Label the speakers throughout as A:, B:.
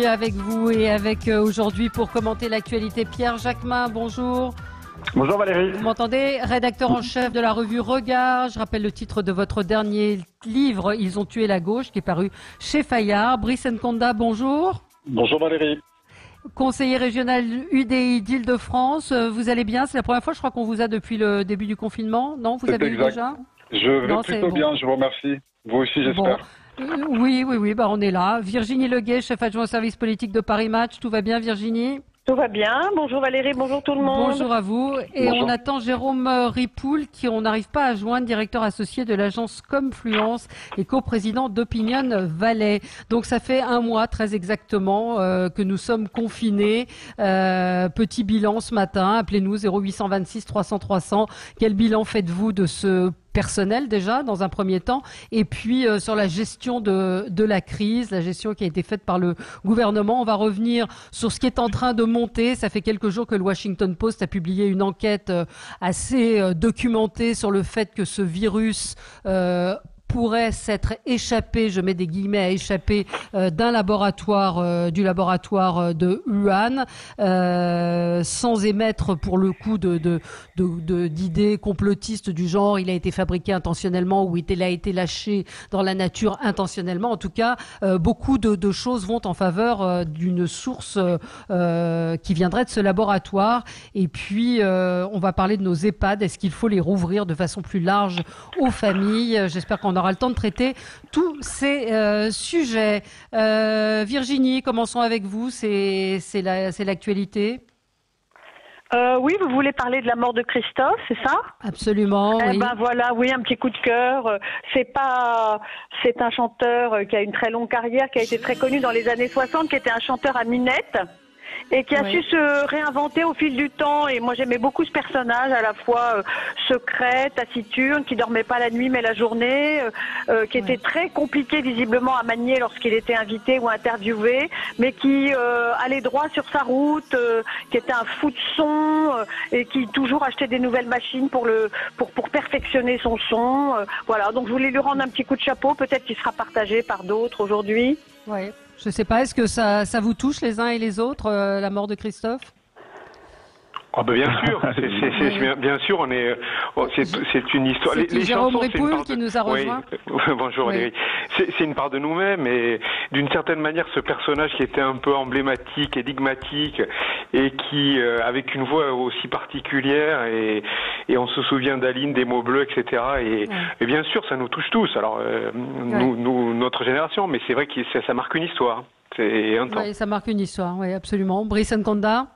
A: avec vous et avec aujourd'hui pour commenter l'actualité Pierre Jacquemin. Bonjour.
B: Bonjour Valérie.
A: Vous m'entendez? Rédacteur en chef de la revue Regard. Je rappelle le titre de votre dernier livre, Ils ont tué la gauche, qui est paru chez Fayard. Brice Nkonda, bonjour.
B: Bonjour Valérie.
A: Conseiller régional UDI d'Île-de-France. Vous allez bien? C'est la première fois, je crois, qu'on vous a depuis le début du confinement. Non, vous avez eu déjà?
B: Je vais plutôt bien, je vous remercie. Vous aussi, j'espère.
A: Bon. Oui, on est là. Virginie Leguet, chef adjoint au service politique de Paris Match. Tout va bien, Virginie?
C: Tout va bien. Bonjour Valérie, bonjour tout le monde.
A: Bonjour à vous. Et bonjour. On attend Jérôme Ripoul, qui on n'arrive pas à joindre, directeur associé de l'agence Confluence et coprésident d'Opinion Valais. Donc ça fait un mois très exactement que nous sommes confinés. Petit bilan ce matin. Appelez-nous 0826 300 300. Quel bilan faites-vous de ce personnel déjà dans un premier temps, et puis sur la gestion de la crise, la gestion qui a été faite par le gouvernement. On va revenir sur ce qui est en train de monter. Ça fait quelques jours que le Washington Post a publié une enquête assez documentée sur le fait que ce virus pourrait s'être échappé, je mets des guillemets à échapper, d'un laboratoire, du laboratoire de Wuhan, sans émettre pour le coup d'idées complotistes du genre il a été fabriqué intentionnellement ou il a été lâché dans la nature intentionnellement. En tout cas, beaucoup de choses vont en faveur d'une source qui viendrait de ce laboratoire. Et puis, on va parler de nos EHPAD. Est-ce qu'il faut les rouvrir de façon plus large aux familles? J'espère qu'on aura le temps de traiter tous ces sujets. Virginie, commençons avec vous. C'est l'actualité.
C: Oui, vous voulez parler de la mort de Christophe, c'est ça?
A: Absolument.
C: Eh
A: oui.
C: ben voilà, oui, un petit coup de cœur. C'est un chanteur qui a une très longue carrière, qui a été très connu dans les années 60, qui était un chanteur à minette. Et qui a su se réinventer au fil du temps. Et moi, j'aimais beaucoup ce personnage, à la fois secret, taciturne, qui dormait pas la nuit mais la journée, qui était très compliqué visiblement à manier lorsqu'il était invité ou interviewé, mais qui allait droit sur sa route, qui était un fou de son et qui toujours achetait des nouvelles machines pour perfectionner son son. Voilà, donc je voulais lui rendre un petit coup de chapeau. Peut-être qu'il sera partagé par d'autres aujourd'hui.
A: Oui. Je ne sais pas, est-ce que ça vous touche les uns et les autres, la mort de Christophe?
D: Ah ben bien sûr, bien sûr, c'est une histoire.
A: C'est Jérôme Ripoul qui nous a rejoint.
D: Oui. Bonjour Valérie. C'est une part de nous-mêmes, et d'une certaine manière, ce personnage qui était un peu emblématique, énigmatique, et qui, avec une voix aussi particulière, et on se souvient d'Aline, des mots bleus, etc. Et bien sûr, ça nous touche tous. Alors, nous, notre génération, mais c'est vrai que ça marque une histoire. C'est un temps.
A: Oui, ça marque une histoire, oui, absolument. Brice Nkonda.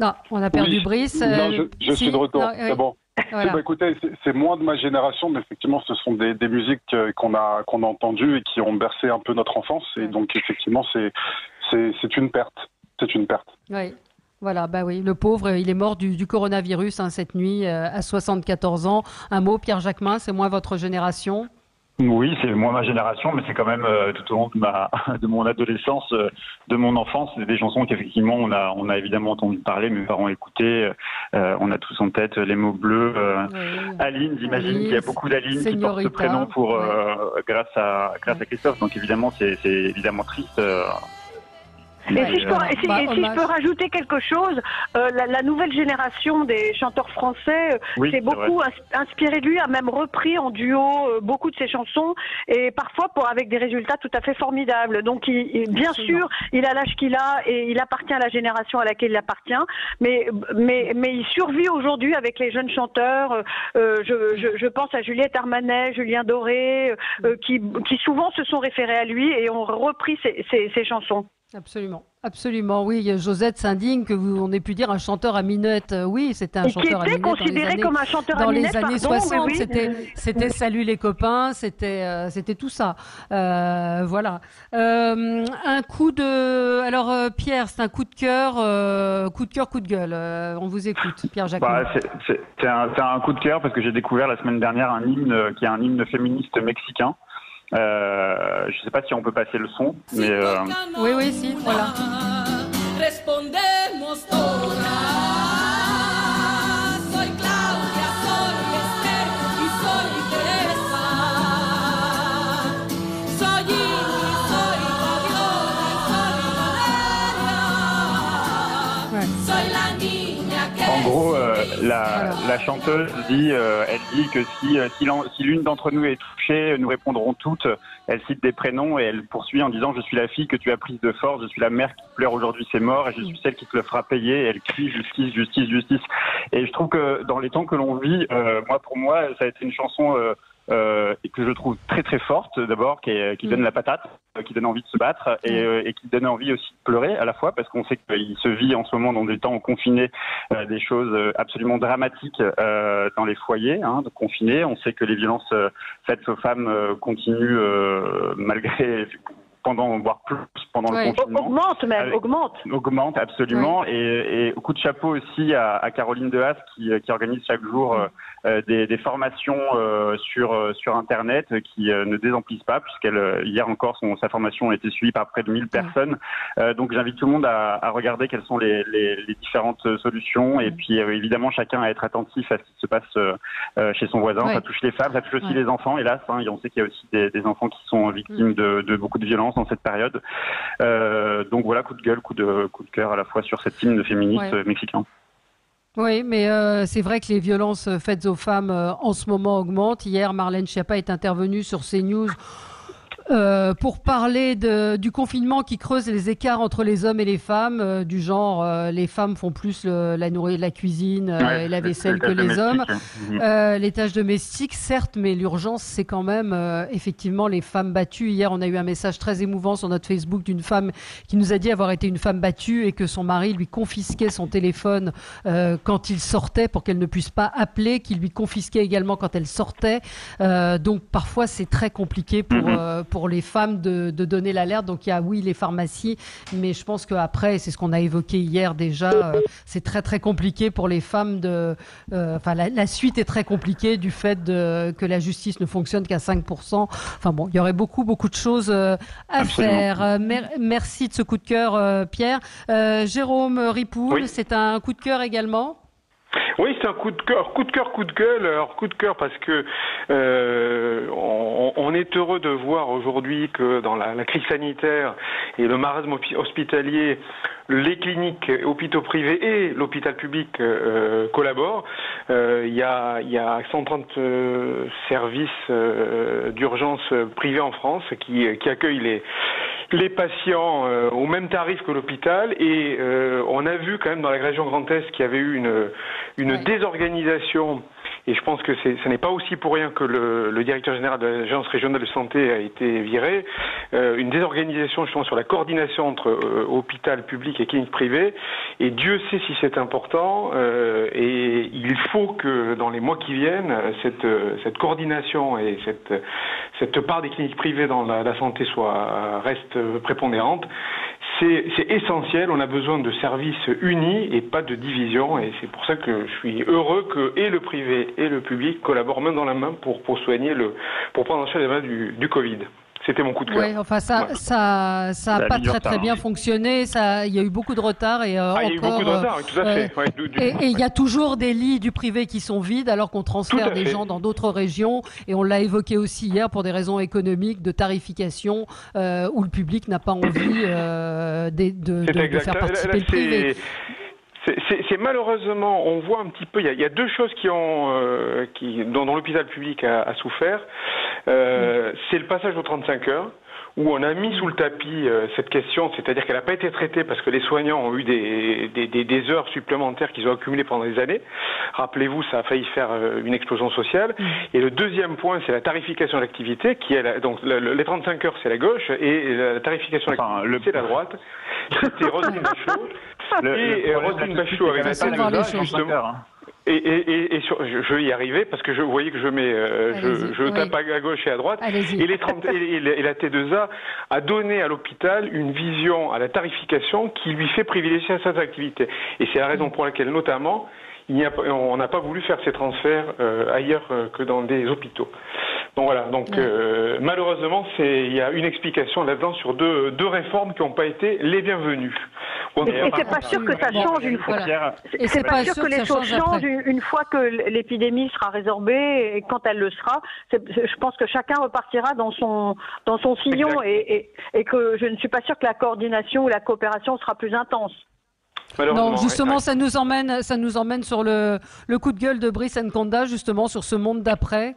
A: Non, on a perdu Brice.
B: Non, je suis de retour. C'est bon.
A: Voilà.
B: Écoutez, c'est moins de ma génération, mais effectivement, ce sont des musiques qu'on a entendues et qui ont bercé un peu notre enfance. Et donc, effectivement, c'est une perte. C'est une perte.
A: Oui. Voilà, bah oui, le pauvre, il est mort du coronavirus cette nuit à 74 ans. Un mot, Pierre Jacquemin, c'est moins votre génération?
E: Oui, c'est moi ma génération, mais c'est quand même tout au long de mon adolescence, de mon enfance, des chansons qu'effectivement on a évidemment entendu parler, mes parents écoutaient, on a tous en tête les mots bleus. Aline, j'imagine qu'il y a beaucoup d'Aline qui portent ce prénom pour grâce à Christophe, donc évidemment c'est évidemment triste.
C: Et si je peux rajouter quelque chose, la nouvelle génération des chanteurs français s'est beaucoup inspiré de lui, a même repris en duo beaucoup de ses chansons, et parfois avec des résultats tout à fait formidables. Donc bien sûr, il a l'âge qu'il a et il appartient à la génération à laquelle il appartient, mais il survit aujourd'hui avec les jeunes chanteurs. Je pense à Juliette Armanet, Julien Doré, qui souvent se sont référés à lui et ont repris ses chansons.
A: Absolument, absolument, oui. Josette s'indigne que on ait pu dire un chanteur à minette. Oui, c'était un chanteur à minette.
C: Qui était considéré comme un chanteur à
A: minette dans les années 60.
C: Oui.
A: C'était Salut les copains, c'était tout ça. Voilà. Un coup de. Alors Pierre, c'est un coup de cœur, coup de gueule. On vous écoute, Pierre Jacquemin.
E: C'est un coup de cœur parce que j'ai découvert la semaine dernière un hymne qui est un hymne féministe mexicain. Je ne sais pas si on peut passer le son, mais
A: oui, si, voilà.
E: La chanteuse dit, elle dit que si l'une d'entre nous est touchée, nous répondrons toutes. Elle cite des prénoms et elle poursuit en disant: je suis la fille que tu as prise de force, je suis la mère qui pleure aujourd'hui ses morts et je suis celle qui te le fera payer. Et elle crie justice, justice, justice. Et je trouve que dans les temps que l'on vit, pour moi, ça a été une chanson que je trouve très très forte d'abord, qui donne la patate, qui donne envie de se battre et qui donne envie aussi de pleurer à la fois, parce qu'on sait qu'il se vit en ce moment dans des temps confinés des choses absolument dramatiques dans les foyers confinés. On sait que les violences faites aux femmes continuent malgré voire plus pendant le confinement. Augmente absolument. Oui. Et coup de chapeau aussi à Caroline Dehaas qui organise chaque jour des formations sur Internet qui ne désemplissent pas, puisqu'elle hier encore sa formation a été suivie par près de 1000 personnes. Donc j'invite tout le monde à regarder quelles sont les différentes solutions et puis évidemment chacun à être attentif à ce qui se passe chez son voisin. Ça touche les femmes, ça touche aussi les enfants, hélas. Et on sait qu'il y a aussi des enfants qui sont victimes de beaucoup de violences dans cette période. Donc voilà, coup de gueule, coup de cœur à la fois sur cette hymne féministe mexicain.
A: Oui, mais c'est vrai que les violences faites aux femmes en ce moment augmentent. Hier, Marlène Schiappa est intervenue sur CNews pour parler du confinement qui creuse les écarts entre les hommes et les femmes, du genre les femmes font plus la cuisine et la vaisselle que les hommes. Les tâches domestiques, certes, mais l'urgence, c'est quand même effectivement les femmes battues. Hier, on a eu un message très émouvant sur notre Facebook d'une femme qui nous a dit avoir été une femme battue et que son mari lui confisquait son téléphone quand il sortait pour qu'elle ne puisse pas appeler, qu'il lui confisquait également quand elle sortait. Donc parfois, c'est très compliqué pour les femmes de donner l'alerte. Donc il y a les pharmacies, mais je pense qu'après, c'est ce qu'on a évoqué hier déjà, c'est très très compliqué pour les femmes la suite est très compliquée du fait que la justice ne fonctionne qu'à 5%. Enfin bon, il y aurait beaucoup de choses à faire. Merci de ce coup de cœur, Pierre. Jérôme Ripoul, c'est un coup de cœur également?
D: Oui, c'est un coup de cœur, coup de gueule. Alors coup de cœur parce que on est heureux de voir aujourd'hui que dans la crise sanitaire et le marasme hospitalier, les cliniques, hôpitaux privés et l'hôpital public collaborent. Il y a 130 services d'urgence privés en France qui accueillent les patients au même tarif que l'hôpital et on a vu quand même dans la région Grand Est qu'il y avait eu une désorganisation et je pense que ce n'est pas aussi pour rien que le directeur général de l'Agence régionale de santé a été viré, une désorganisation justement sur la coordination entre hôpital public et clinique privée et Dieu sait si c'est important et il faut que dans les mois qui viennent cette coordination et cette part des cliniques privées dans la santé reste prépondérante. C'est essentiel, on a besoin de services unis et pas de division et c'est pour ça que je suis heureux que et le privé et le public collaborent main dans la main pour prendre en charge les malades du Covid. C'était mon coup de cœur.
A: Oui, enfin ça a pas très bien fonctionné. Il y a eu beaucoup de retard et
D: il y a eu beaucoup de retard, tout à fait.
A: Et il y a toujours des lits du privé qui sont vides alors qu'on transfère des gens dans d'autres régions. Et on l'a évoqué aussi hier pour des raisons économiques, de tarification, où le public n'a pas envie de faire participer le privé.
D: C'est malheureusement, on voit un petit peu, il y a deux choses dont l'hôpital public a souffert. C'est le passage aux 35 heures, où on a mis sous le tapis cette question, c'est-à-dire qu'elle n'a pas été traitée parce que les soignants ont eu des heures supplémentaires qu'ils ont accumulées pendant des années. Rappelez-vous, ça a failli faire une explosion sociale. Et le deuxième point, c'est la tarification de l'activité, qui est donc les 35 heures, c'est la gauche, et la tarification de l'activité, c'est la droite. C'était Roselyne Bachelot. Et Roselyne Bachelot avec Nathalie Dehaas, justement. Et je vais y arriver parce que vous voyez que je tape à gauche et à droite. Et la T2A a donné à l'hôpital une vision à la tarification qui lui fait privilégier cette activité. Et c'est la raison pour laquelle, notamment, on n'a pas voulu faire ces transferts ailleurs que dans des hôpitaux. Donc voilà. Donc malheureusement, il y a une explication là-dedans sur deux réformes qui n'ont pas été les bienvenues.
C: Et c'est pas sûr que ça change une fois. Et c'est pas sûr que les choses changent une fois que l'épidémie sera résorbée et quand elle le sera. Je pense que chacun repartira dans son sillon et que je ne suis pas sûre que la coordination ou la coopération sera plus intense.
A: Non, justement, ça nous emmène sur le coup de gueule de Brice Nkonda, justement, sur ce monde d'après.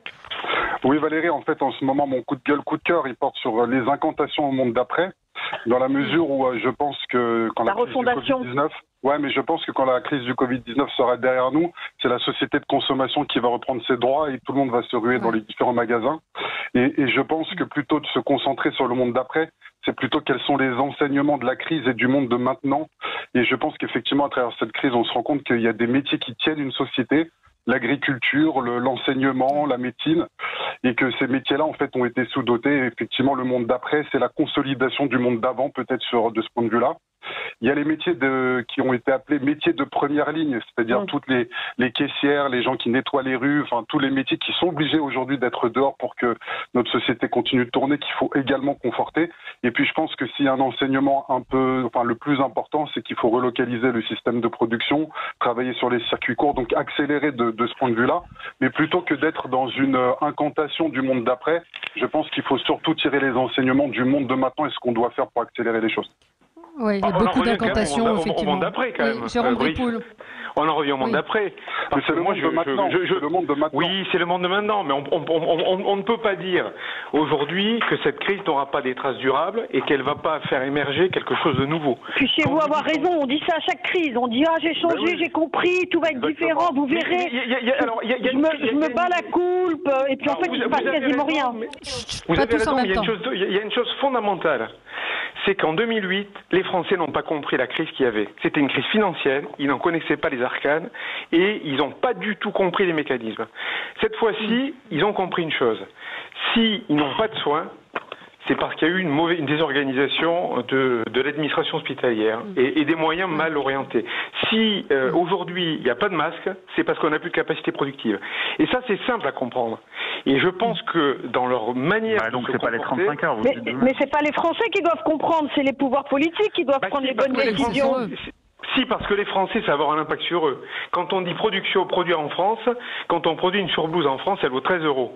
B: Oui, Valérie, en fait, en ce moment, mon coup de gueule, coup de cœur, il porte sur les incantations au monde d'après, dans la mesure où je pense que quand la crise du Covid-19, mais je pense que quand la crise du Covid-19 sera derrière nous, c'est la société de consommation qui va reprendre ses droits et tout le monde va se ruer dans les différents magasins. Et je pense que plutôt de se concentrer sur le monde d'après, c'est plutôt quels sont les enseignements de la crise et du monde de maintenant. Et je pense qu'effectivement, à travers cette crise, on se rend compte qu'il y a des métiers qui tiennent une société, l'agriculture, l'enseignement, la médecine, et que ces métiers-là, en fait, ont été sous-dotés. Et effectivement, le monde d'après, c'est la consolidation du monde d'avant, peut-être de ce point de vue-là. Il y a les métiers qui ont été appelés métiers de première ligne, c'est-à-dire toutes les caissières, les gens qui nettoient les rues, enfin tous les métiers qui sont obligés aujourd'hui d'être dehors pour que notre société continue de tourner, qu'il faut également conforter. Et puis je pense que s'il y a un enseignement le plus important, c'est qu'il faut relocaliser le système de production, travailler sur les circuits courts, donc accélérer de ce point de vue-là. Mais plutôt que d'être dans une incantation du monde d'après, je pense qu'il faut surtout tirer les enseignements du monde de maintenant et ce qu'on doit faire pour accélérer les choses.
A: Oui, il y a beaucoup d'incantations, effectivement.
D: Au monde d'après, quand même.
A: Jérôme Ripoul.
D: On en revient au monde d'après.
B: Mais c'est le monde de maintenant. Le monde de maintenant.
D: Oui, c'est le monde de maintenant, mais on ne peut pas dire aujourd'hui que cette crise n'aura pas des traces durables et qu'elle ne va pas faire émerger quelque chose de nouveau.
C: Puissiez-vous avoir raison, on dit ça à chaque crise. On dit j'ai changé, j'ai compris, tout va être différent, vous verrez. Je me bats la coulpe, et puis en fait, il ne se passe quasiment rien.
D: Vous avez raison, il y a une chose fondamentale. C'est qu'en 2008, les Français n'ont pas compris la crise qu'il y avait. C'était une crise financière, ils n'en connaissaient pas les arcanes et ils n'ont pas du tout compris les mécanismes. Cette fois-ci, ils ont compris une chose. S'ils n'ont pas de soins, c'est parce qu'il y a eu une désorganisation de l'administration hospitalière et des moyens mal orientés. Si aujourd'hui il n'y a pas de masque, c'est parce qu'on n'a plus de capacité productive. Et ça, c'est simple à comprendre. Et je pense que dans leur manière
E: donc
D: de
E: c'est pas les 35 heures.
C: Mais c'est pas les Français qui doivent comprendre, c'est les pouvoirs politiques qui doivent prendre les bonnes décisions.
D: Si, parce que les Français, ça va avoir un impact sur eux. Quand on dit produire en France, quand on produit une surblouse en France, elle vaut 13 €.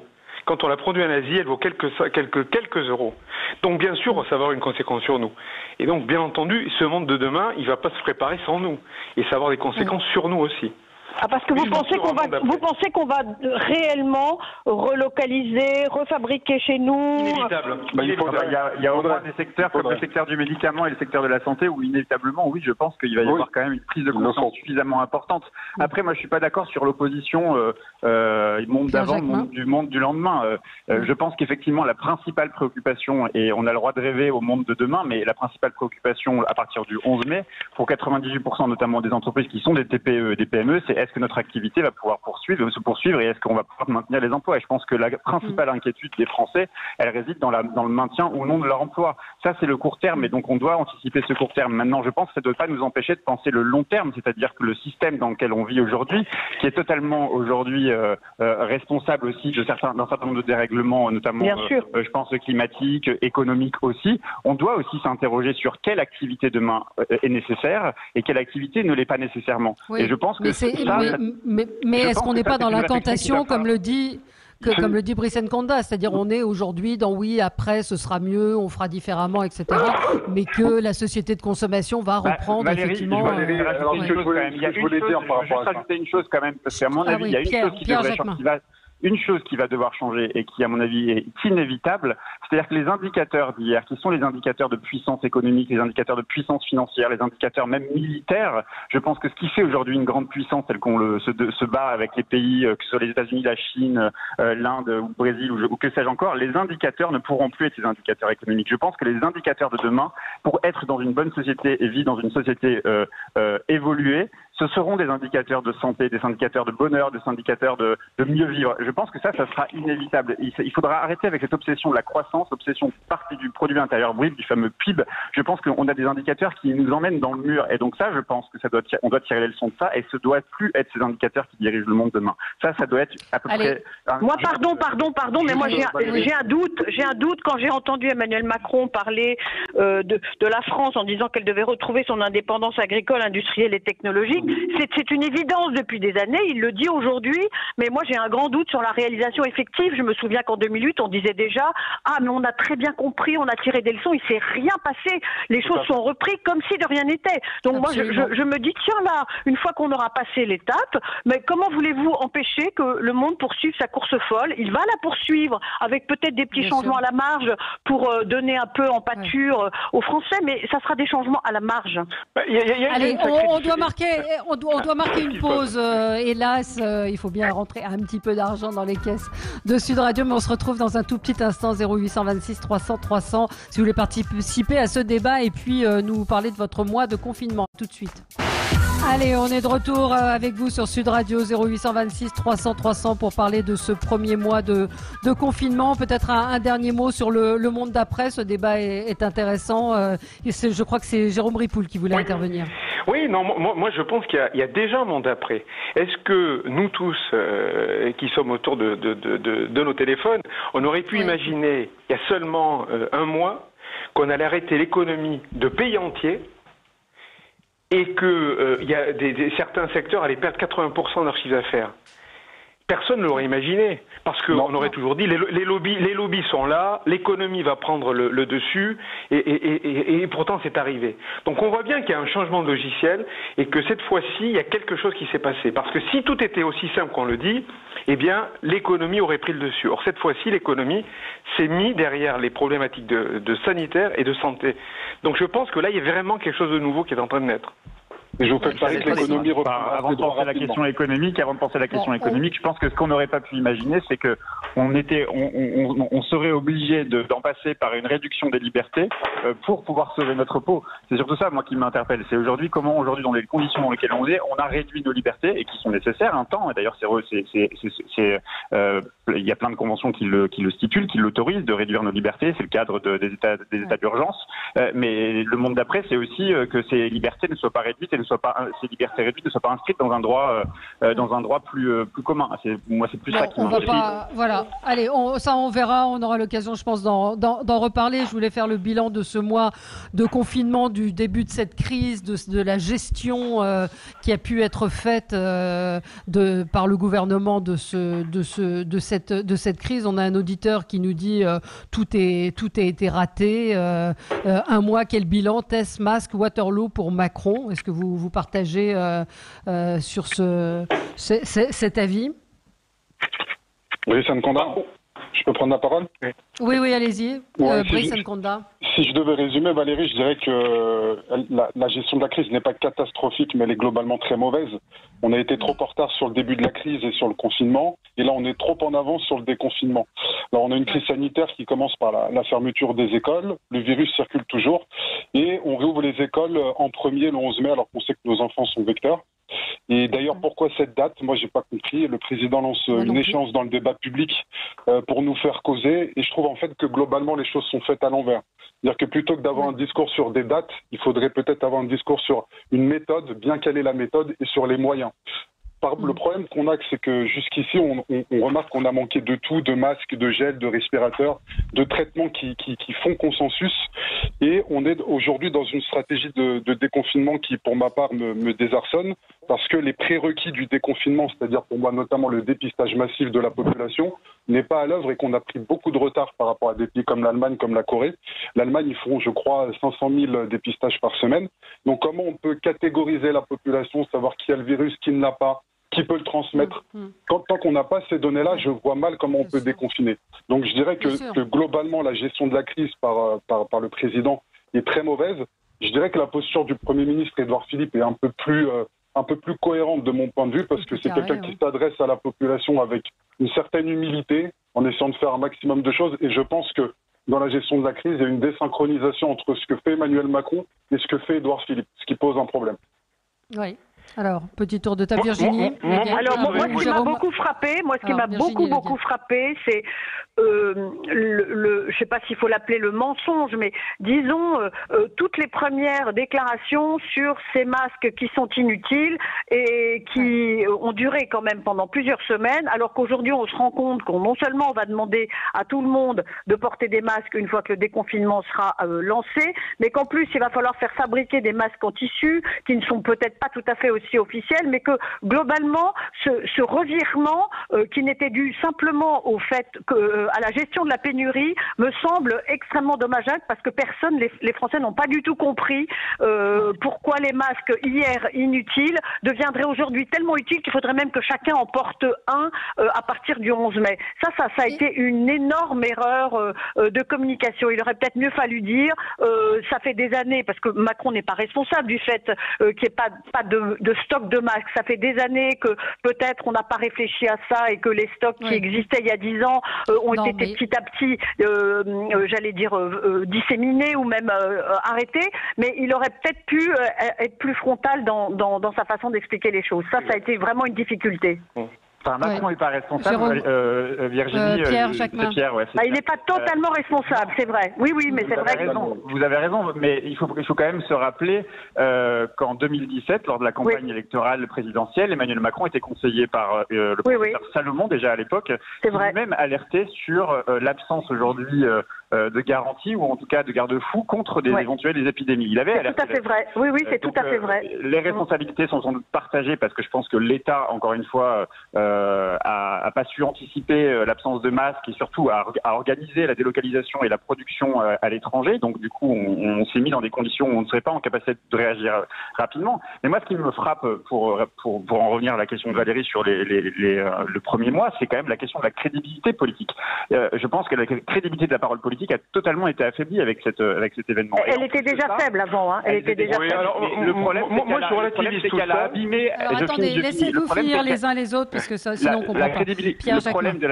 D: Quand on la produit en Asie, elle vaut quelques euros. Donc bien sûr, ça va avoir une conséquence sur nous. Et donc, bien entendu, ce monde de demain, il ne va pas se préparer sans nous. Et ça va avoir des conséquences sur nous aussi.
C: Ah, parce que vous pensez qu'on va réellement relocaliser, refabriquer chez nous.
D: Inévitable.
E: Il y a au moins des secteurs comme le secteur du médicament et le secteur de la santé où inévitablement, oui, je pense qu'il va y avoir quand même une prise de conscience suffisamment importante. Après, moi, je suis pas d'accord sur l'opposition monde d'avant, du monde du lendemain. Je pense qu'effectivement, la principale préoccupation, et on a le droit de rêver au monde de demain, mais la principale préoccupation à partir du 11 mai, pour 98% notamment des entreprises qui sont des TPE et des PME, c'est est-ce que notre activité va pouvoir se poursuivre et est-ce qu'on va pouvoir maintenir les emplois. Et je pense que la principale inquiétude des Français, elle réside dans le maintien ou non de leur emploi. Ça, c'est le court terme et donc on doit anticiper ce court terme. Maintenant, je pense que ça ne doit pas nous empêcher de penser le long terme, c'est-à-dire que le système dans lequel on vit aujourd'hui, qui est totalement aujourd'hui responsable aussi d'un certain nombre de dérèglements, notamment je pense climatiques, économiques aussi, on doit aussi s'interroger sur quelle activité demain est nécessaire et quelle activité ne l'est pas nécessairement.
A: Oui,
E: et je pense que
A: mais est-ce qu'on n'est pas dans l'incantation, comme le dit Brice Nkonda, c'est-à-dire on est aujourd'hui dans après ce sera mieux, on fera différemment, etc. Mais que la société de consommation va reprendre effectivement.
E: Je voulais rajouter une chose quand même, parce qu'à mon avis, il y a une chose qui va devoir changer et qui, à mon avis, est inévitable, c'est-à-dire que les indicateurs d'hier, qui sont les indicateurs de puissance économique, les indicateurs de puissance financière, les indicateurs même militaires, je pense que ce qui fait aujourd'hui une grande puissance, tel qu'on se bat avec les pays, que ce soit les États-Unis, la Chine, l'Inde ou le Brésil ou que sais-je encore, les indicateurs ne pourront plus être ces indicateurs économiques. Je pense que les indicateurs de demain, pour être dans une bonne société et vivre dans une société évoluée, ce seront des indicateurs de santé, des indicateurs de bonheur, des indicateurs de mieux vivre. Je pense que ça sera inévitable. Il faudra arrêter avec cette obsession de la croissance, l'obsession du produit intérieur brut, du fameux PIB. Je pense qu'on a des indicateurs qui nous emmènent dans le mur. Et donc ça, je pense que on doit tirer les leçons de ça et ce doit plus être ces indicateurs qui dirigent le monde demain. Ça doit être à peu près...
C: Moi, pardon, mais moi j'ai un doute quand j'ai entendu Emmanuel Macron parler de la France en disant qu'elle devait retrouver son indépendance agricole, industrielle et technologique. C'est une évidence depuis des années, il le dit aujourd'hui, mais moi j'ai un grand doute sur la réalisation effective. Je me souviens qu'en 2008, on disait déjà « Ah, mais on a très bien compris, on a tiré des leçons, il s'est rien passé. Les choses sont reprises comme si de rien n'était. Donc
A: Absolument.
C: moi, je me dis, tiens là, une fois qu'on aura passé l'étape, mais comment voulez-vous empêcher que le monde poursuive sa course folle? Il va la poursuivre avec peut-être des petits changements à la marge pour donner un peu en pâture aux Français, mais ça sera des changements à la marge.
A: Allez, on doit marquer une pause. Hélas, il faut bien rentrer un petit peu d'argent dans les caisses de Sud Radio, mais on se retrouve dans un tout petit instant. 0826 300 300 si vous voulez participer à ce débat et puis nous parler de votre mois de confinement. Tout de suite. Allez, on est de retour avec vous sur Sud Radio 0826 300 300 pour parler de ce premier mois de confinement. Peut-être un dernier mot sur le monde d'après. Ce débat est intéressant. Je crois que c'est Jérôme Ripoul qui voulait intervenir.
D: Oui, non, moi je pense qu'il y a déjà un monde d'après. Est-ce que nous tous qui sommes autour de nos téléphones, on aurait pu imaginer il y a seulement un mois qu'on allait arrêter l'économie de pays entiers et que il y a certains secteurs allaient perdre 80% de leur chiffre d'affaires? Personne ne l'aurait imaginé, parce qu'on aurait toujours dit les lobbies sont là, l'économie va prendre le dessus, et pourtant c'est arrivé. Donc on voit bien qu'il y a un changement de logiciel et que cette fois-ci il y a quelque chose qui s'est passé. Parce que si tout était aussi simple qu'on le dit, eh bien l'économie aurait pris le dessus. Or cette fois-ci l'économie s'est mise derrière les problématiques de sanitaire et de santé. Donc je pense que là il y a vraiment quelque chose de nouveau qui est en train de naître.
B: Et je vous fais parier que l'économie reprend.
E: Avant de penser la question économique, je pense que ce qu'on n'aurait pas pu imaginer, c'est que on serait obligé d'en passer par une réduction des libertés pour pouvoir sauver notre peau. C'est surtout ça, moi, qui m'interpelle. C'est comment aujourd'hui, dans les conditions dans lesquelles on est, on a réduit nos libertés et qui sont nécessaires un temps. Et d'ailleurs, il y a plein de conventions qui le stipulent, qui l'autorisent de réduire nos libertés. C'est le cadre des états d'urgence. Mais le monde d'après, c'est aussi que ces libertés ne soient pas réduites et ces libertés réduites ne soient pas inscrites dans un droit plus commun. Moi, c'est plus ça qui m'inquiète.
A: Voilà. Allez, on verra. On aura l'occasion, je pense, d'en reparler. Je voulais faire le bilan de ce mois de confinement, du début de cette crise, de la gestion qui a pu être faite par le gouvernement de cette crise. On a un auditeur qui nous dit tout a été raté. Un mois, quel bilan? Tests, masques, Waterloo pour Macron. Est-ce que vous partagez sur cet avis?
B: Brice Nkonda, je peux prendre la parole?
A: Oui, allez-y. Brice Nkonda.
B: Si je devais résumer, Valérie, je dirais que la gestion de la crise n'est pas catastrophique, mais elle est globalement très mauvaise. On a été trop en retard sur le début de la crise et sur le confinement, et là on est trop en avance sur le déconfinement. Alors on a une crise sanitaire qui commence par la fermeture des écoles, le virus circule toujours, et on réouvre les écoles en premier le 11 mai, alors qu'on sait que nos enfants sont vecteurs. Et d'ailleurs, pourquoi cette date? Moi, j'ai pas compris. Le président lance une échéance dans le débat public pour nous faire causer. Et je trouve en fait que globalement, les choses sont faites à l'envers. C'est-à-dire que plutôt que d'avoir un discours sur des dates, il faudrait peut-être avoir un discours sur une méthode, bien caler la méthode et sur les moyens. Le problème qu'on a, c'est que jusqu'ici, on remarque qu'on a manqué de tout, de masques, de gel, de respirateurs, de traitements qui font consensus. Et on est aujourd'hui dans une stratégie de déconfinement qui, pour ma part, me désarçonne, parce que les prérequis du déconfinement, c'est-à-dire pour moi notamment le dépistage massif de la population, n'est pas à l'œuvre et qu'on a pris beaucoup de retard par rapport à des pays comme l'Allemagne, comme la Corée. L'Allemagne, ils font, je crois, 500 000 dépistages par semaine. Donc comment on peut catégoriser la population, savoir qui a le virus, qui ne l'a pas, qui peut le transmettre? Tant qu'on n'a pas ces données-là, je vois mal comment on peut déconfiner. Donc je dirais que globalement, la gestion de la crise par le président est très mauvaise. Je dirais que la posture du Premier ministre, Édouard Philippe, est un peu plus cohérente de mon point de vue, parce que c'est quelqu'un qui s'adresse à la population avec une certaine humilité, en essayant de faire un maximum de choses. Et je pense que dans la gestion de la crise, il y a une désynchronisation entre ce que fait Emmanuel Macron et ce que fait Édouard Philippe, ce qui pose un problème.
A: Oui. Alors, petit tour de table, Virginie.
C: Alors, moi, ce qui m'a beaucoup frappé, c'est je sais pas s'il faut l'appeler le mensonge, mais disons toutes les premières déclarations sur ces masques qui sont inutiles et qui ont duré quand même pendant plusieurs semaines, alors qu'aujourd'hui on se rend compte qu'on non seulement on va demander à tout le monde de porter des masques une fois que le déconfinement sera lancé, mais qu'en plus il va falloir faire fabriquer des masques en tissu qui ne sont peut-être pas tout à fait aussi aussi officiel, mais que globalement, ce revirement qui n'était dû simplement au fait que à la gestion de la pénurie me semble extrêmement dommageable parce que personne, les Français n'ont pas du tout compris pourquoi les masques hier inutiles deviendraient aujourd'hui tellement utiles qu'il faudrait même que chacun en porte un à partir du 11 mai. Ça a été une énorme erreur de communication. Il aurait peut-être mieux fallu dire, ça fait des années, parce que Macron n'est pas responsable du fait qu'il n'y ait pas de stock de masques. Ça fait des années que peut-être on n'a pas réfléchi à ça et que les stocks qui existaient il y a 10 ans ont été petit à petit, j'allais dire, disséminés ou même arrêtés. Mais il aurait peut-être pu être plus frontal dans sa façon d'expliquer les choses. Ça a été vraiment une difficulté.
E: Enfin, Macron n'est pas responsable, Virginie. Pierre,
C: il n'est pas totalement responsable, c'est vrai. Oui, mais c'est vrai que non.
E: Vous avez raison, mais il faut quand même se rappeler qu'en 2017, lors de la campagne électorale présidentielle, Emmanuel Macron était conseillé par le professeur Salomon, déjà à l'époque, qui lui-même alertait sur l'absence aujourd'hui de garantie, ou en tout cas de garde-fous contre des éventuelles épidémies. Il avait alerté.
C: C'est tout à fait vrai. Oui, c'est tout à fait vrai.
E: Les responsabilités sont sans doute partagées parce que je pense que l'État, encore une fois, a pas su anticiper l'absence de masques et surtout a organisé la délocalisation et la production à l'étranger. Donc du coup, on s'est mis dans des conditions où on ne serait pas en capacité de réagir rapidement. Mais moi, ce qui me frappe, pour en revenir à la question de Valérie sur le premier mois, c'est quand même la question de la crédibilité politique. Je pense que la crédibilité de la parole politique a totalement été affaiblie avec cet événement.
C: Elle était déjà faible avant. Elle était déjà faible.
E: Alors, le problème, c'est qu'elle a abîmé.
A: Alors attendez, laissez-vous finir les uns les autres parce que sinon on comprend pas.
E: Le problème de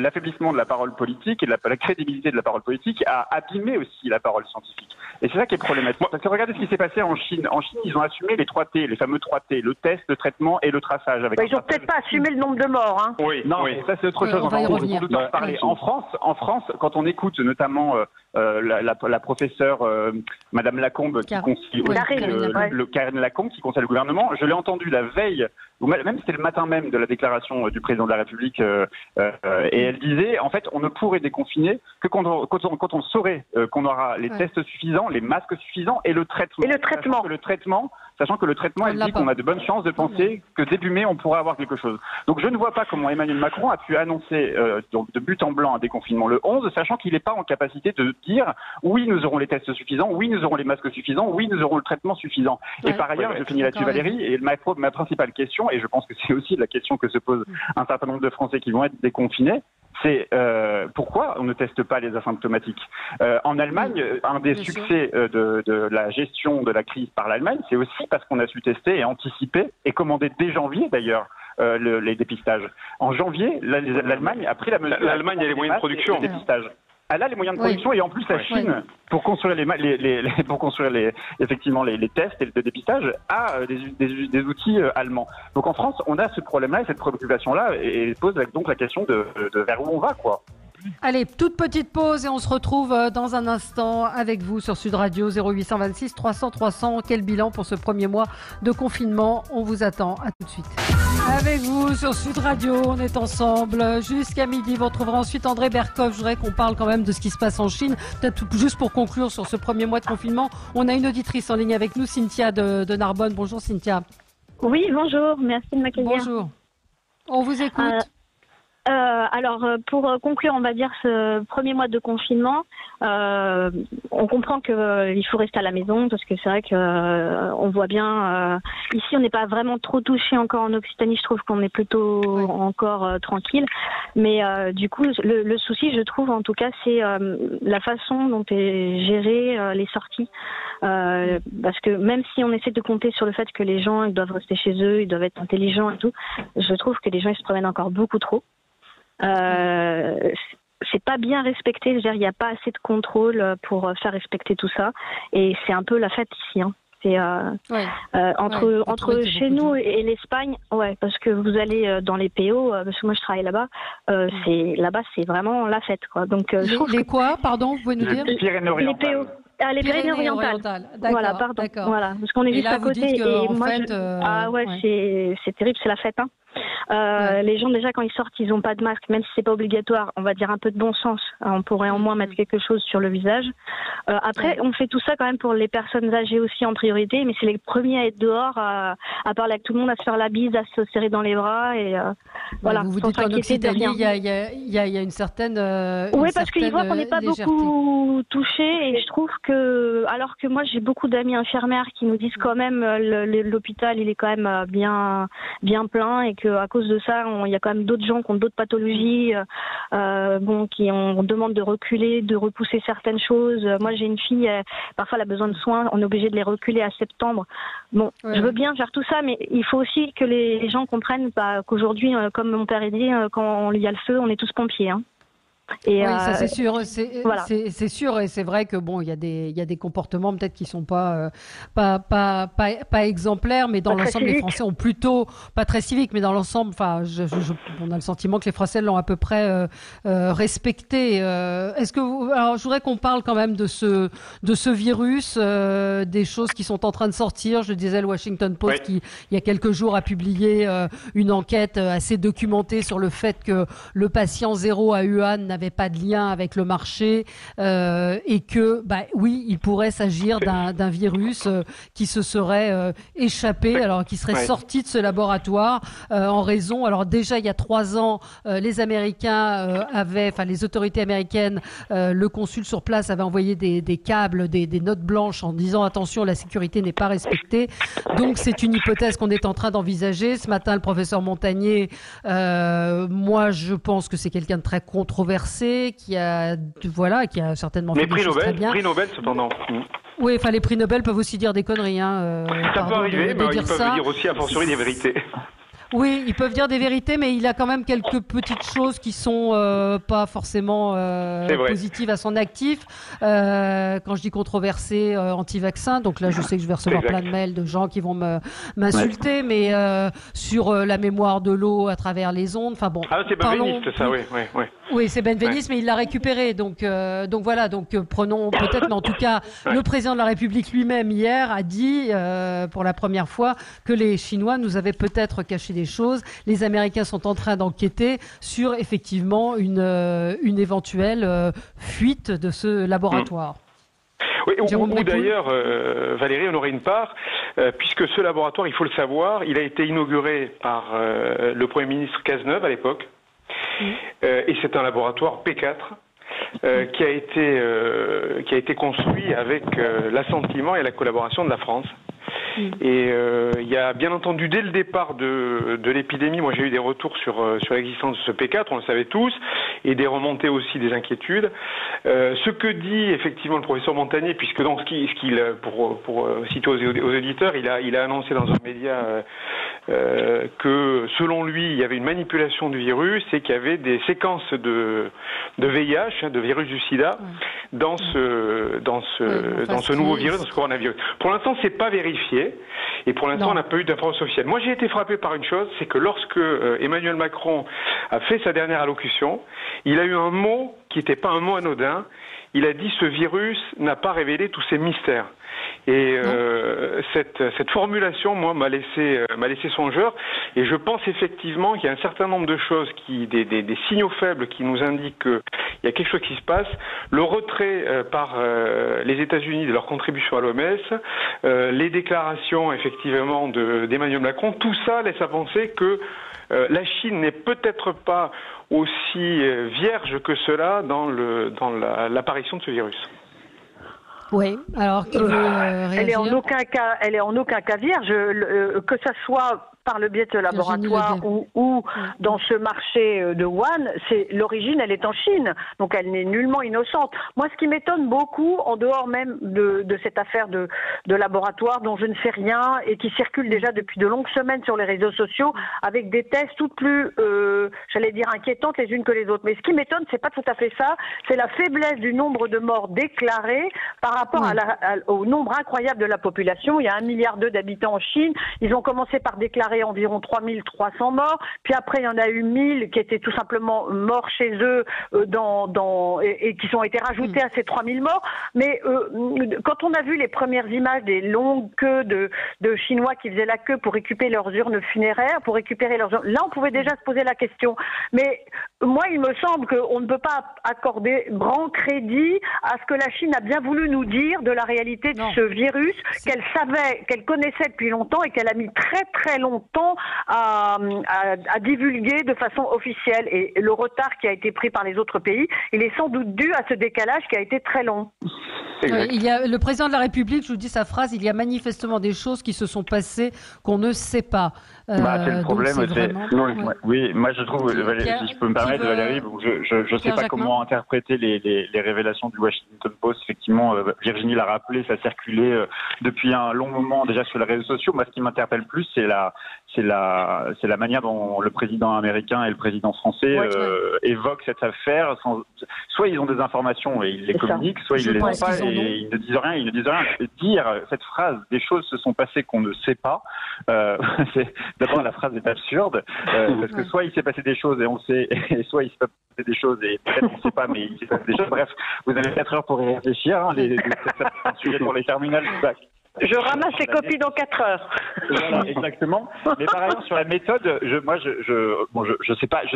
E: l'affaiblissement de la parole politique et de la crédibilité de la parole politique a abîmé aussi la parole scientifique. Et c'est ça qui est problématique. Parce que regardez ce qui s'est passé en Chine. En Chine, ils ont assumé les 3 T, les fameux 3 T, le test, le traitement et le traçage.
C: Ils n'ont peut-être pas assumé le nombre de morts.
E: Ça c'est autre chose.
A: On va y revenir.
E: Parler. En France, quand on écoute notamment la professeure Madame Lacombe, Karine Lacombe, qui conseille le gouvernement, je l'ai entendu la veille, ou même c'était le matin même de la déclaration du président de la République, et elle disait, en fait, on ne pourrait déconfiner que quand on saurait qu'on aura les tests suffisants, les masques suffisants et le traitement. Sachant que le traitement, elle dit qu'on a de bonnes chances de penser que début mai, on pourra avoir quelque chose. Donc je ne vois pas comment Emmanuel Macron a pu annoncer de but en blanc un déconfinement le 11, sachant qu'il n'est pas en capacité de dire oui, nous aurons les tests suffisants, oui, nous aurons les masques suffisants, oui, nous aurons le traitement suffisant. Et par ailleurs, je finis là-dessus, Valérie, et ma principale question, et je pense que c'est aussi la question que se posent un certain nombre de Français qui vont être déconfinés, c'est pourquoi on ne teste pas les asymptomatiques. En Allemagne, un des succès de la gestion de la crise par l'Allemagne, c'est aussi parce qu'on a su tester et anticiper et commander dès janvier d'ailleurs les dépistages. En janvier, l'Allemagne a pris la mesure.
D: L'Allemagne a les moyens de production.
E: Dépistage. Elle a les moyens de production et en plus la Chine, pour construire effectivement les tests et le dépistage, a des outils allemands. Donc en France, on a ce problème-là et cette préoccupation-là et pose donc la question de vers où on va, quoi.
A: Allez, toute petite pause et on se retrouve dans un instant avec vous sur Sud Radio 0826 300 300. Quel bilan pour ce premier mois de confinement? On vous attend. À tout de suite. Avec vous sur Sud Radio, on est ensemble jusqu'à midi. Vous retrouverez ensuite André Berkoff. Je voudrais qu'on parle quand même de ce qui se passe en Chine. Peut-être juste pour conclure sur ce premier mois de confinement, on a une auditrice en ligne avec nous, Cynthia de Narbonne. Bonjour Cynthia.
F: Oui, bonjour. Merci de m'accueillir.
A: Bonjour. On vous écoute.
F: Alors, pour conclure, on va dire ce premier mois de confinement, on comprend qu'il faut rester à la maison parce que c'est vrai que on voit bien, ici on n'est pas vraiment trop touché encore en Occitanie, je trouve qu'on est plutôt encore tranquille, mais du coup le souci, je trouve en tout cas, c'est la façon dont est gérée les sorties, parce que même si on essaie de compter sur le fait que les gens ils doivent rester chez eux, ils doivent être intelligents et tout, je trouve que les gens ils se promènent encore beaucoup trop. C'est pas bien respecté, je veux dire, il n'y a pas assez de contrôle pour faire respecter tout ça, et c'est un peu la fête ici. Hein. C'est entre chez nous et l'Espagne, parce que vous allez dans les PO, parce que moi je travaille là-bas, c'est vraiment la fête, quoi. Donc
A: les quoi, pardon, vous pouvez nous dire?
F: Les PO. Les Pyrénées-Orientales. Voilà, pardon. D'accord. Voilà, parce qu'on est juste à côté. Et moi, c'est terrible, c'est la fête. Hein. Les gens déjà quand ils sortent, ils n'ont pas de masque, même si c'est pas obligatoire. On va dire un peu de bon sens. On pourrait au moins mettre quelque chose sur le visage. Après, on fait tout ça quand même pour les personnes âgées aussi en priorité, mais c'est les premiers à être dehors, à parler avec tout le monde, à se faire la bise, à se serrer dans les bras et voilà.
A: Vous dites qu'en Occitanie, il y a une certaine
F: oui, parce qu'ils voient qu'on n'est pas beaucoup touchés et je trouve que, alors que moi j'ai beaucoup d'amis infirmières qui nous disent quand même l'hôpital il est quand même bien plein et qu'à cause de ça il y a quand même d'autres gens qui ont d'autres pathologies, on demande de reculer, de repousser certaines choses. Moi j'ai une fille, parfois elle a besoin de soins, on est obligé de les reculer à septembre. Je veux bien faire tout ça, mais il faut aussi que les gens comprennent qu'aujourd'hui, comme mon père a dit, quand il y a le feu, on est tous pompiers. Hein.
A: Et ça c'est sûr, c'est sûr et c'est vrai que il y a des comportements peut-être qui sont pas exemplaires, mais dans l'ensemble les Français ont plutôt pas très civiques, mais dans l'ensemble, on a le sentiment que les Français l'ont à peu près respecté. Est-ce que alors je voudrais qu'on parle quand même de ce virus, des choses qui sont en train de sortir. Je disais le Washington Post qui il y a quelques jours a publié une enquête assez documentée sur le fait que le patient zéro à Wuhan n'avait pas de lien avec le marché et que, oui, il pourrait s'agir d'un virus qui se serait échappé, alors qui serait sorti de ce laboratoire en raison. Alors déjà, il y a 3 ans, les Américains les autorités américaines, le consul sur place avait envoyé des câbles, des notes blanches en disant attention, la sécurité n'est pas respectée. Donc c'est une hypothèse qu'on est en train d'envisager. Ce matin, le professeur Montagnier, moi je pense que c'est quelqu'un de très controversé, qui a certainement fait des choses très bien.
D: Prix Nobel cependant.
A: Oui, les prix Nobel peuvent aussi dire des conneries.
D: Ça peut arriver, mais ils peuvent dire aussi a fortiori des vérités.
A: Oui, ils peuvent dire des vérités, mais il a quand même quelques petites choses qui sont pas forcément positives à son actif. Quand je dis controversé, anti-vaccin, donc là je sais que je vais recevoir plein de mails de gens qui vont m'insulter, mais sur la mémoire de l'eau à travers les ondes. Enfin bon.
D: Ah, c'est benveniste, ça, oui.
A: Oui, c'est benveniste, mais il l'a récupéré. Donc voilà. Donc prenons peut-être, mais en tout cas, le président de la République lui-même hier a dit pour la première fois que les Chinois nous avaient peut-être caché des choses. Les Américains sont en train d'enquêter sur effectivement une éventuelle fuite de ce laboratoire.
D: Oui, ou d'ailleurs, Valérie, on aurait une part, puisque ce laboratoire, il faut le savoir, il a été inauguré par le Premier ministre Cazeneuve à l'époque, et c'est un laboratoire P4 qui a été construit avec l'assentiment et la collaboration de la France. Et il y a bien entendu dès le départ de l'épidémie, moi j'ai eu des retours sur l'existence de ce P4, on le savait tous, et des remontées aussi des inquiétudes. Ce que dit effectivement le professeur Montagnier, puisque dans pour citer aux auditeurs, il a annoncé dans un média que selon lui il y avait une manipulation du virus et qu'il y avait des séquences de VIH, de virus du sida, dans ce nouveau virus, dans ce coronavirus. Pour l'instant, c'est pas vérifié. Et pour l'instant, on n'a pas eu d'informations officielles. Moi, j'ai été frappé par une chose, c'est que lorsque Emmanuel Macron a fait sa dernière allocution, il a eu un mot qui n'était pas un mot anodin. Il a dit « ce virus n'a pas révélé tous ses mystères ». Et cette formulation, moi, m'a laissé songeur. Et je pense effectivement qu'il y a un certain nombre de choses, des signaux faibles qui nous indiquent qu'il y a quelque chose qui se passe. Le retrait par les États-Unis de leur contribution à l'OMS, les déclarations effectivement d'Emmanuel Macron, tout ça laisse à penser que la Chine n'est peut-être pas aussi vierge que cela dans l'apparition de ce virus.
A: Oui, alors qui veut réagir ?
C: Elle est en aucun cas vierge, que ça soit par le biais de ce laboratoire ou dans ce marché de Wuhan, l'origine, elle est en Chine, donc elle n'est nullement innocente. Moi, ce qui m'étonne beaucoup, en dehors même de cette affaire de laboratoire dont je ne sais rien et qui circule déjà depuis de longues semaines sur les réseaux sociaux avec des thèses toutes plus, j'allais dire, inquiétantes les unes que les autres. Mais ce qui m'étonne, c'est pas tout à fait ça, c'est la faiblesse du nombre de morts déclarés par rapport au nombre incroyable de la population. Il y a 1,2 milliard d'habitants en Chine. Ils ont commencé par déclarer déclaré environ 3300 morts. Puis après, il y en a eu 1000 qui étaient tout simplement morts chez eux et qui ont été rajoutés à ces 3000 morts. Mais quand on a vu les premières images des longues queues de Chinois qui faisaient la queue pour récupérer leurs urnes funéraires, là, on pouvait déjà se poser la question. Mais moi, il me semble qu'on ne peut pas accorder grand crédit à ce que la Chine a bien voulu nous dire de la réalité de ce virus, qu'elle savait, qu'elle connaissait depuis longtemps et qu'elle a mis très très longtemps à divulguer de façon officielle. Et le retard qui a été pris par les autres pays, il est sans doute dû à ce décalage qui a été très long.
A: Il y a le président de la République, je vous dis sa phrase, il y a manifestement des choses qui se sont passées qu'on ne sait pas.
E: C'est le problème. Oui, moi je trouve, si je peux me permettre, Valérie, je ne sais pas comment interpréter les révélations du Washington Post. Effectivement, Virginie l'a rappelé, ça circulait depuis un long moment déjà sur les réseaux sociaux. Moi, ce qui m'interpelle plus, c'est la manière dont le président américain et le président français évoquent cette affaire. Soit ils ont des informations et ils les communiquent, soit ils ne les ont pas et ils ne disent rien. Dire cette phrase, des choses se sont passées qu'on ne sait pas, d'abord la phrase est absurde, parce que soit il s'est passé des choses et on sait, et soit il s'est passé des choses et peut-être on ne sait pas, mais il s'est passé des choses. Bref, vous avez 4 heures pour y réfléchir, c'est un sujet pour les terminales du bac.
C: Je ramasse les copies dans 4 heures.
E: Voilà, exactement. Mais par ailleurs, sur la méthode, je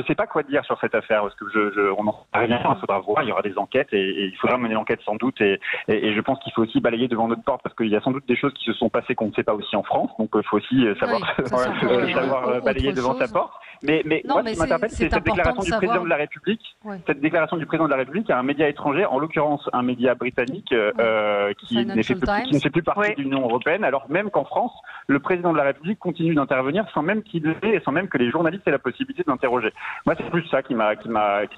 E: sais pas quoi dire sur cette affaire, parce que on n'en sait rien. Il faudra voir, il y aura des enquêtes et il faudra mener l'enquête sans doute. Et je pense qu'il faut aussi balayer devant notre porte, parce qu'il y a sans doute des choses qui se sont passées qu'on ne sait pas aussi en France. Donc il faut aussi savoir balayer devant sa porte. Mais moi, ce qui m'interpelle, c'est cette déclaration du président de la République. Cette déclaration du président de la République à un média étranger, en l'occurrence un média britannique qui ne fait plus partie de l'Union européenne, alors même qu'en France, le président de la République continue d'intervenir sans même qu'il l'ait et sans même que les journalistes aient la possibilité de l'interroger. Moi, c'est plus ça qui m'a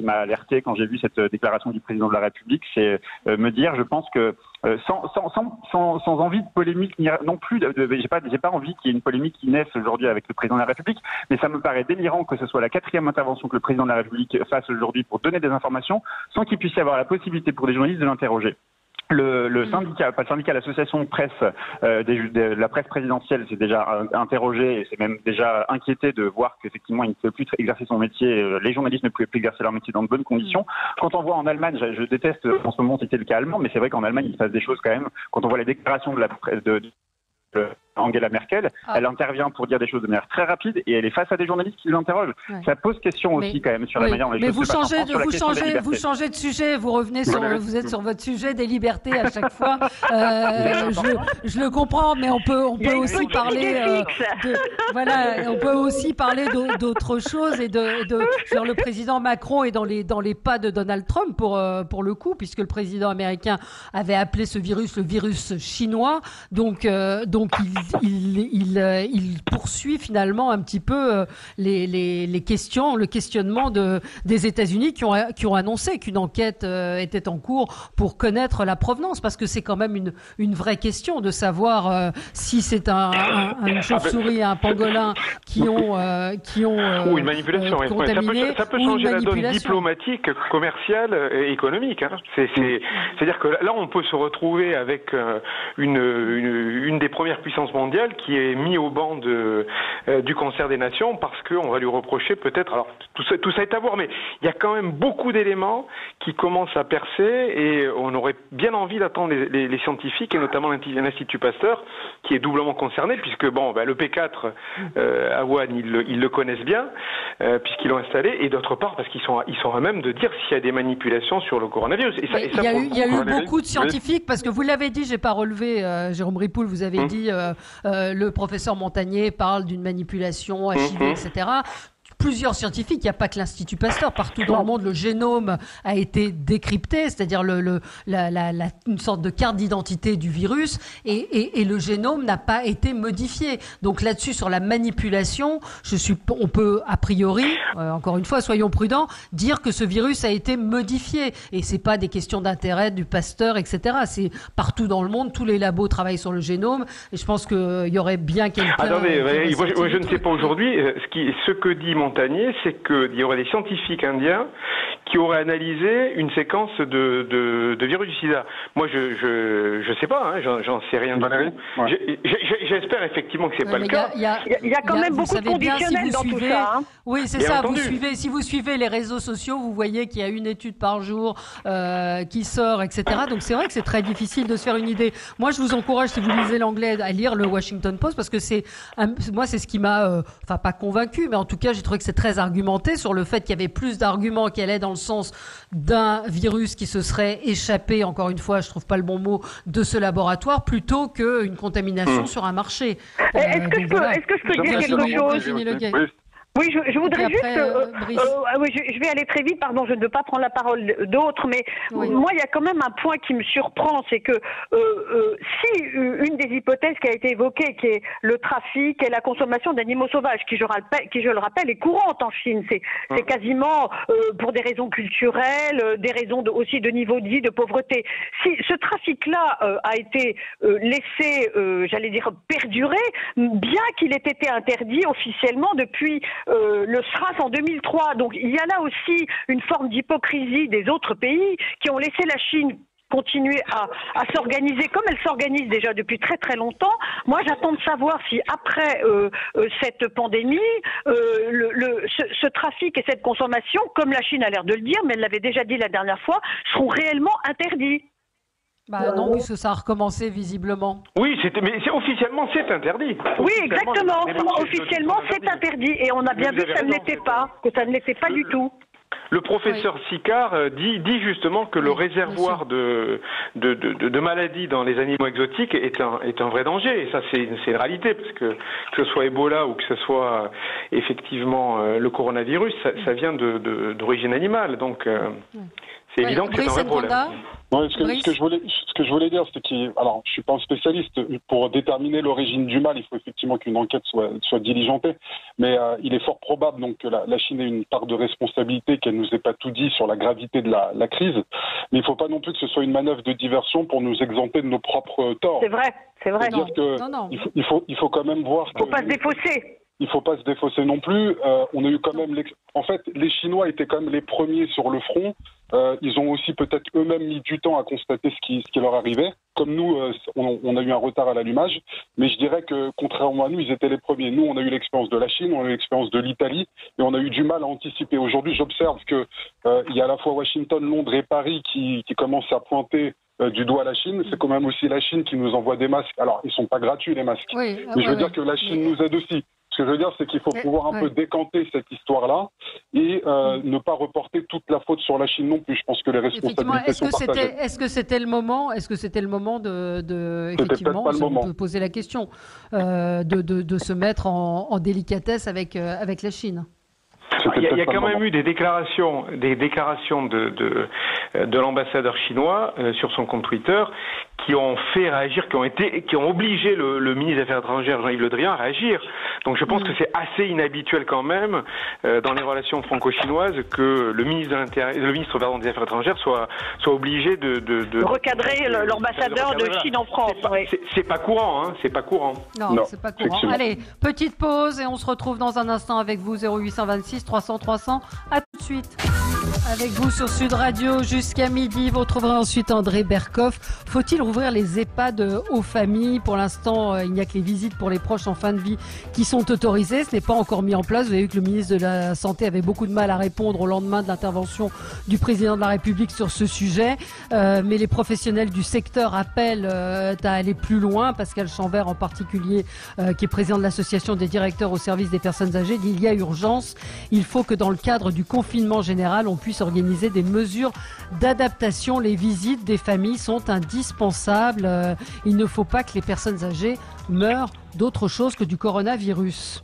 E: alerté quand j'ai vu cette déclaration du président de la République, c'est me dire, je pense que sans envie de polémique non plus, j'ai pas envie qu'il y ait une polémique qui naisse aujourd'hui avec le président de la République, mais ça me paraît délirant que ce soit la 4e intervention que le président de la République fasse aujourd'hui pour donner des informations sans qu'il puisse y avoir la possibilité pour les journalistes de l'interroger. Le syndicat, pas le syndicat, l'association de presse de la presse présidentielle s'est déjà interrogé et s'est même déjà inquiété de voir qu'effectivement il ne peut plus exercer son métier, les journalistes ne pouvaient plus exercer leur métier dans de bonnes conditions. Quand on voit en Allemagne, je déteste en ce moment citer le cas allemand, mais c'est vrai qu'en Allemagne il se passe des choses quand même. Quand on voit les déclarations de la presse de Angela Merkel, elle intervient pour dire des choses de manière très rapide et elle est face à des journalistes qui l'interrogent. Ça pose question aussi quand même sur la manière dont les choses se passent en France.
A: Vous changez de sujet, vous revenez vous êtes sur votre sujet des libertés à chaque fois. Je le comprends, mais on peut aussi parler on peut aussi parler d'autres choses et sur le président Macron et dans les pas de Donald Trump pour le coup, puisque le président américain avait appelé ce virus le virus chinois, donc il poursuit finalement un petit peu le questionnement des États-Unis qui ont annoncé qu'une enquête était en cours pour connaître la provenance, parce que c'est quand même une vraie question de savoir si c'est une chauve-souris et un pangolin qui ont
D: ou une manipulation.
A: Contaminé,
D: ça peut changer la donne diplomatique, commerciale et économique. C'est-à-dire que là, on peut se retrouver avec une des premières puissances mondiale qui est mis au banc du concert des nations parce qu'on va lui reprocher peut-être, alors tout ça est à voir, mais il y a quand même beaucoup d'éléments qui commencent à percer et on aurait bien envie d'attendre les scientifiques et notamment l'Institut Pasteur qui est doublement concerné puisque le P4 à Wuhan ils le connaissent bien puisqu'ils l'ont installé et d'autre part parce qu'ils sont à même de dire s'il y a des manipulations sur le coronavirus.
A: Il y a eu beaucoup de scientifiques parce que vous l'avez dit, j'ai pas relevé, Jérôme Ripoul, vous avez dit le professeur Montagnier parle d'une manipulation HIV, etc. Plusieurs scientifiques, il n'y a pas que l'Institut Pasteur, partout dans le monde, le génome a été décrypté, c'est-à-dire une sorte de carte d'identité du virus, et le génome n'a pas été modifié. Donc là-dessus, sur la manipulation, on peut a priori, encore une fois, soyons prudents, dire que ce virus a été modifié. Et c'est pas des questions d'intérêt du Pasteur, etc. C'est partout dans le monde, tous les labos travaillent sur le génome, et je pense qu'il y aurait bien quelqu'un...
D: Attendez, moi je ne sais pas aujourd'hui, ce que dit mon spontané, c'est qu'il y aurait des scientifiques indiens qui auraient analysé une séquence de virus du sida. Moi, je sais pas, hein, j'en sais rien du tout. Ouais. J'espère effectivement que c'est pas le cas.
C: Il y a quand même beaucoup de conditionnels dans tout ça. Hein.
A: Oui, c'est ça. Si vous suivez les réseaux sociaux, vous voyez qu'il y a une étude par jour qui sort, etc. Donc c'est vrai que c'est très difficile de se faire une idée. Moi, je vous encourage, si vous lisez l'anglais, à lire le Washington Post, parce que moi, c'est ce qui m'a, pas convaincu, mais en tout cas, j'ai trouvé que c'est très argumenté sur le fait qu'il y avait plus d'arguments qui allaient dans le sens d'un virus qui se serait échappé, encore une fois, je trouve pas le bon mot, de ce laboratoire, plutôt qu'une contamination sur un marché.
C: Est-ce que je peux dire quelque chose? Oui, je voudrais juste... je vais aller très vite, pardon, je ne veux pas prendre la parole d'autres, mais moi, il y a quand même un point qui me surprend, c'est que si une des hypothèses qui a été évoquée, qui est le trafic et la consommation d'animaux sauvages, qui, je le rappelle, est courante en Chine, c'est quasiment pour des raisons culturelles, des raisons aussi de niveau de vie, de pauvreté. Si ce trafic-là a été laissé, j'allais dire, perdurer, bien qu'il ait été interdit officiellement depuis... le SRAS en 2003. Donc il y a là aussi une forme d'hypocrisie des autres pays qui ont laissé la Chine continuer à s'organiser comme elle s'organise déjà depuis très très longtemps. Moi, j'attends de savoir si après cette pandémie, ce trafic et cette consommation, comme la Chine a l'air de le dire, mais elle l'avait déjà dit la dernière fois, seront réellement interdits.
A: Non, puisque ça a recommencé visiblement.
D: Oui, mais officiellement c'est interdit.
C: Oui, exactement. Officiellement c'est interdit. Et on a bien vu que ça ne l'était pas du tout.
D: Le professeur Sicard dit justement que le réservoir de maladies dans les animaux exotiques est un vrai danger. Et ça, c'est une réalité, parce que ce soit Ebola ou que ce soit effectivement le coronavirus, ça vient d'origine animale. Donc, c'est évident que c'est un vrai problème.
B: Non, ce que je voulais dire, c'est alors, je suis pas un spécialiste. Pour déterminer l'origine du mal, il faut effectivement qu'une enquête soit diligentée. Mais il est fort probable donc que la Chine ait une part de responsabilité, qu'elle nous ait pas tout dit sur la gravité de la crise. Mais il faut pas non plus que ce soit une manœuvre de diversion pour nous exempter de nos propres torts.
C: C'est vrai.
B: C'est-à-dire il faut quand même voir.
C: Il faut pas se défausser.
B: Il faut pas se défausser non plus. On a eu quand même en fait, les Chinois étaient quand même les premiers sur le front. Ils ont aussi peut-être eux-mêmes mis du temps à constater ce qui leur arrivait. Comme nous, on a eu un retard à l'allumage. Mais je dirais que, contrairement à nous, ils étaient les premiers. Nous, on a eu l'expérience de la Chine, on a eu l'expérience de l'Italie, et on a eu du mal à anticiper. Aujourd'hui, j'observe que il y a à la fois Washington, Londres et Paris qui commencent à pointer du doigt la Chine. C'est quand même aussi la Chine qui nous envoie des masques. Alors, ils sont pas gratuits, les masques.
A: Oui,
B: mais je veux dire que la Chine nous aide aussi. Ce que je veux dire, c'est qu'il faut pouvoir un peu décanter cette histoire-là et ne pas reporter toute la faute sur la Chine non plus. Je pense que les responsabilités sont partagées.
A: Est-ce que c'était le moment de effectivement, on peut poser la question, de se mettre en délicatesse avec la Chine?
D: Il y a quand même eu des déclarations de l'ambassadeur chinois sur son compte Twitter qui ont fait réagir, qui ont obligé le ministre des Affaires étrangères Jean-Yves Le Drian à réagir. Donc je pense que c'est assez inhabituel quand même dans les relations franco-chinoises que le ministre des Affaires étrangères soit obligé de
C: recadrer l'ambassadeur de Chine en France.
D: C'est pas courant, hein. C'est pas courant.
A: Non, c'est pas courant. Allez, petite pause et on se retrouve dans un instant avec vous 0826 300 300. À tout de suite. Avec vous sur Sud Radio jusqu'à midi. Vous retrouverez ensuite André Berkoff. Faut-il rouvrir les EHPAD aux familles? Pour l'instant, il n'y a que les visites pour les proches en fin de vie qui sont autorisées. Ce n'est pas encore mis en place. Vous avez vu que le ministre de la Santé avait beaucoup de mal à répondre au lendemain de l'intervention du président de la République sur ce sujet. Mais les professionnels du secteur appellent à aller plus loin. Pascal Chanvert en particulier, qui est président de l'association des directeurs au service des personnes âgées, dit il y a urgence. Il faut que dans le cadre du confinement général, on puisse organiser des mesures d'adaptation. Les visites des familles sont indispensables. Il ne faut pas que les personnes âgées meurent d'autre chose que du coronavirus.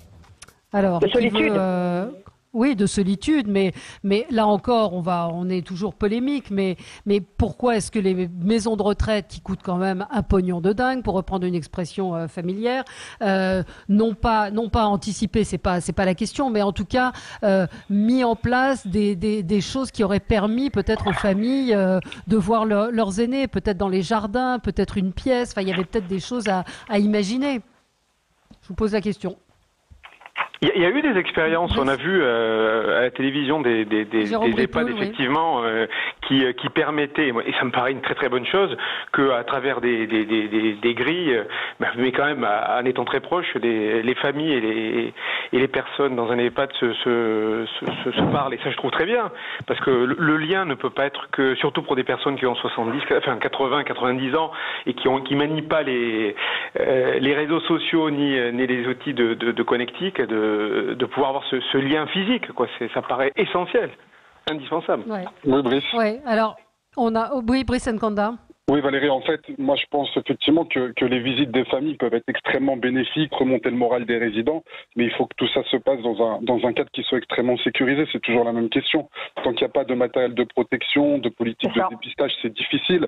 A: Alors,
C: de solitude.
A: Oui, de solitude, mais là encore, on est toujours polémique, mais pourquoi est-ce que les maisons de retraite, qui coûtent quand même un pognon de dingue, pour reprendre une expression familière, n'ont pas anticipé, c'est pas la question, mais en tout cas mis en place des choses qui auraient permis peut-être aux familles de voir leurs aînés, peut-être dans les jardins, peut-être une pièce, il y avait peut-être des choses à imaginer. Je vous pose la question.
D: Il y a eu des expériences, on a vu à la télévision des EHPAD effectivement qui permettaient, et ça me paraît une très très bonne chose, qu'à travers des grilles, mais quand même en étant très proches, les familles et les personnes dans un EHPAD se parlent, et ça je trouve très bien, parce que le lien ne peut pas être que, surtout pour des personnes qui ont 80, 90 ans et qui manient pas les réseaux sociaux ni les outils de connectique, de pouvoir avoir ce lien physique, quoi. Ça paraît essentiel, indispensable.
A: Ouais.
B: Oui, Brice.
A: Ouais. Alors, Brice Nkanda.
B: Oui, Valérie, en fait, moi je pense effectivement que les visites des familles peuvent être extrêmement bénéfiques, remonter le moral des résidents, mais il faut que tout ça se passe dans un cadre qui soit extrêmement sécurisé. C'est toujours la même question. Tant qu'il n'y a pas de matériel de protection, de politique de dépistage, c'est difficile.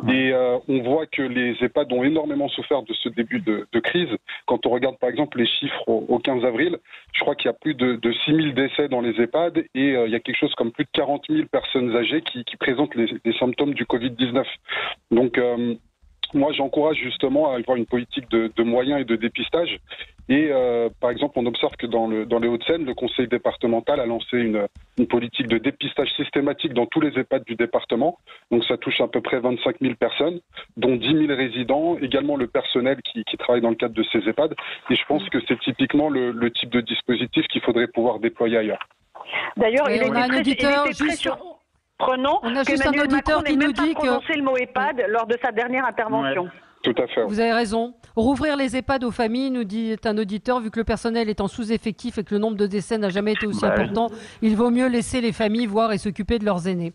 B: Et on voit que les EHPAD ont énormément souffert de ce début de crise. Quand on regarde par exemple les chiffres au 15 avril, je crois qu'il y a plus de 6 000 décès dans les EHPAD et il y a quelque chose comme plus de 40 000 personnes âgées qui présentent les symptômes du Covid-19. Donc, moi, j'encourage justement à avoir une politique de moyens et de dépistage. Et par exemple, on observe que dans les Hauts-de-Seine, le conseil départemental a lancé une politique de dépistage systématique dans tous les EHPAD du département. Donc, ça touche à peu près 25 000 personnes, dont 10 000 résidents, également le personnel qui travaille dans le cadre de ces EHPAD. Et je pense que c'est typiquement le type de dispositif qu'il faudrait pouvoir déployer ailleurs.
C: D'ailleurs,
A: on a un auditeur
C: Prenons
A: on a juste un auditeur qui nous dit que
C: prononcé le mot EHPAD lors de sa dernière intervention.
B: Ouais, tout à fait.
A: Vous avez raison. Rouvrir les EHPAD aux familles, nous dit un auditeur, vu que le personnel est en sous-effectif et que le nombre de décès n'a jamais été aussi important, il vaut mieux laisser les familles voir et s'occuper de leurs aînés.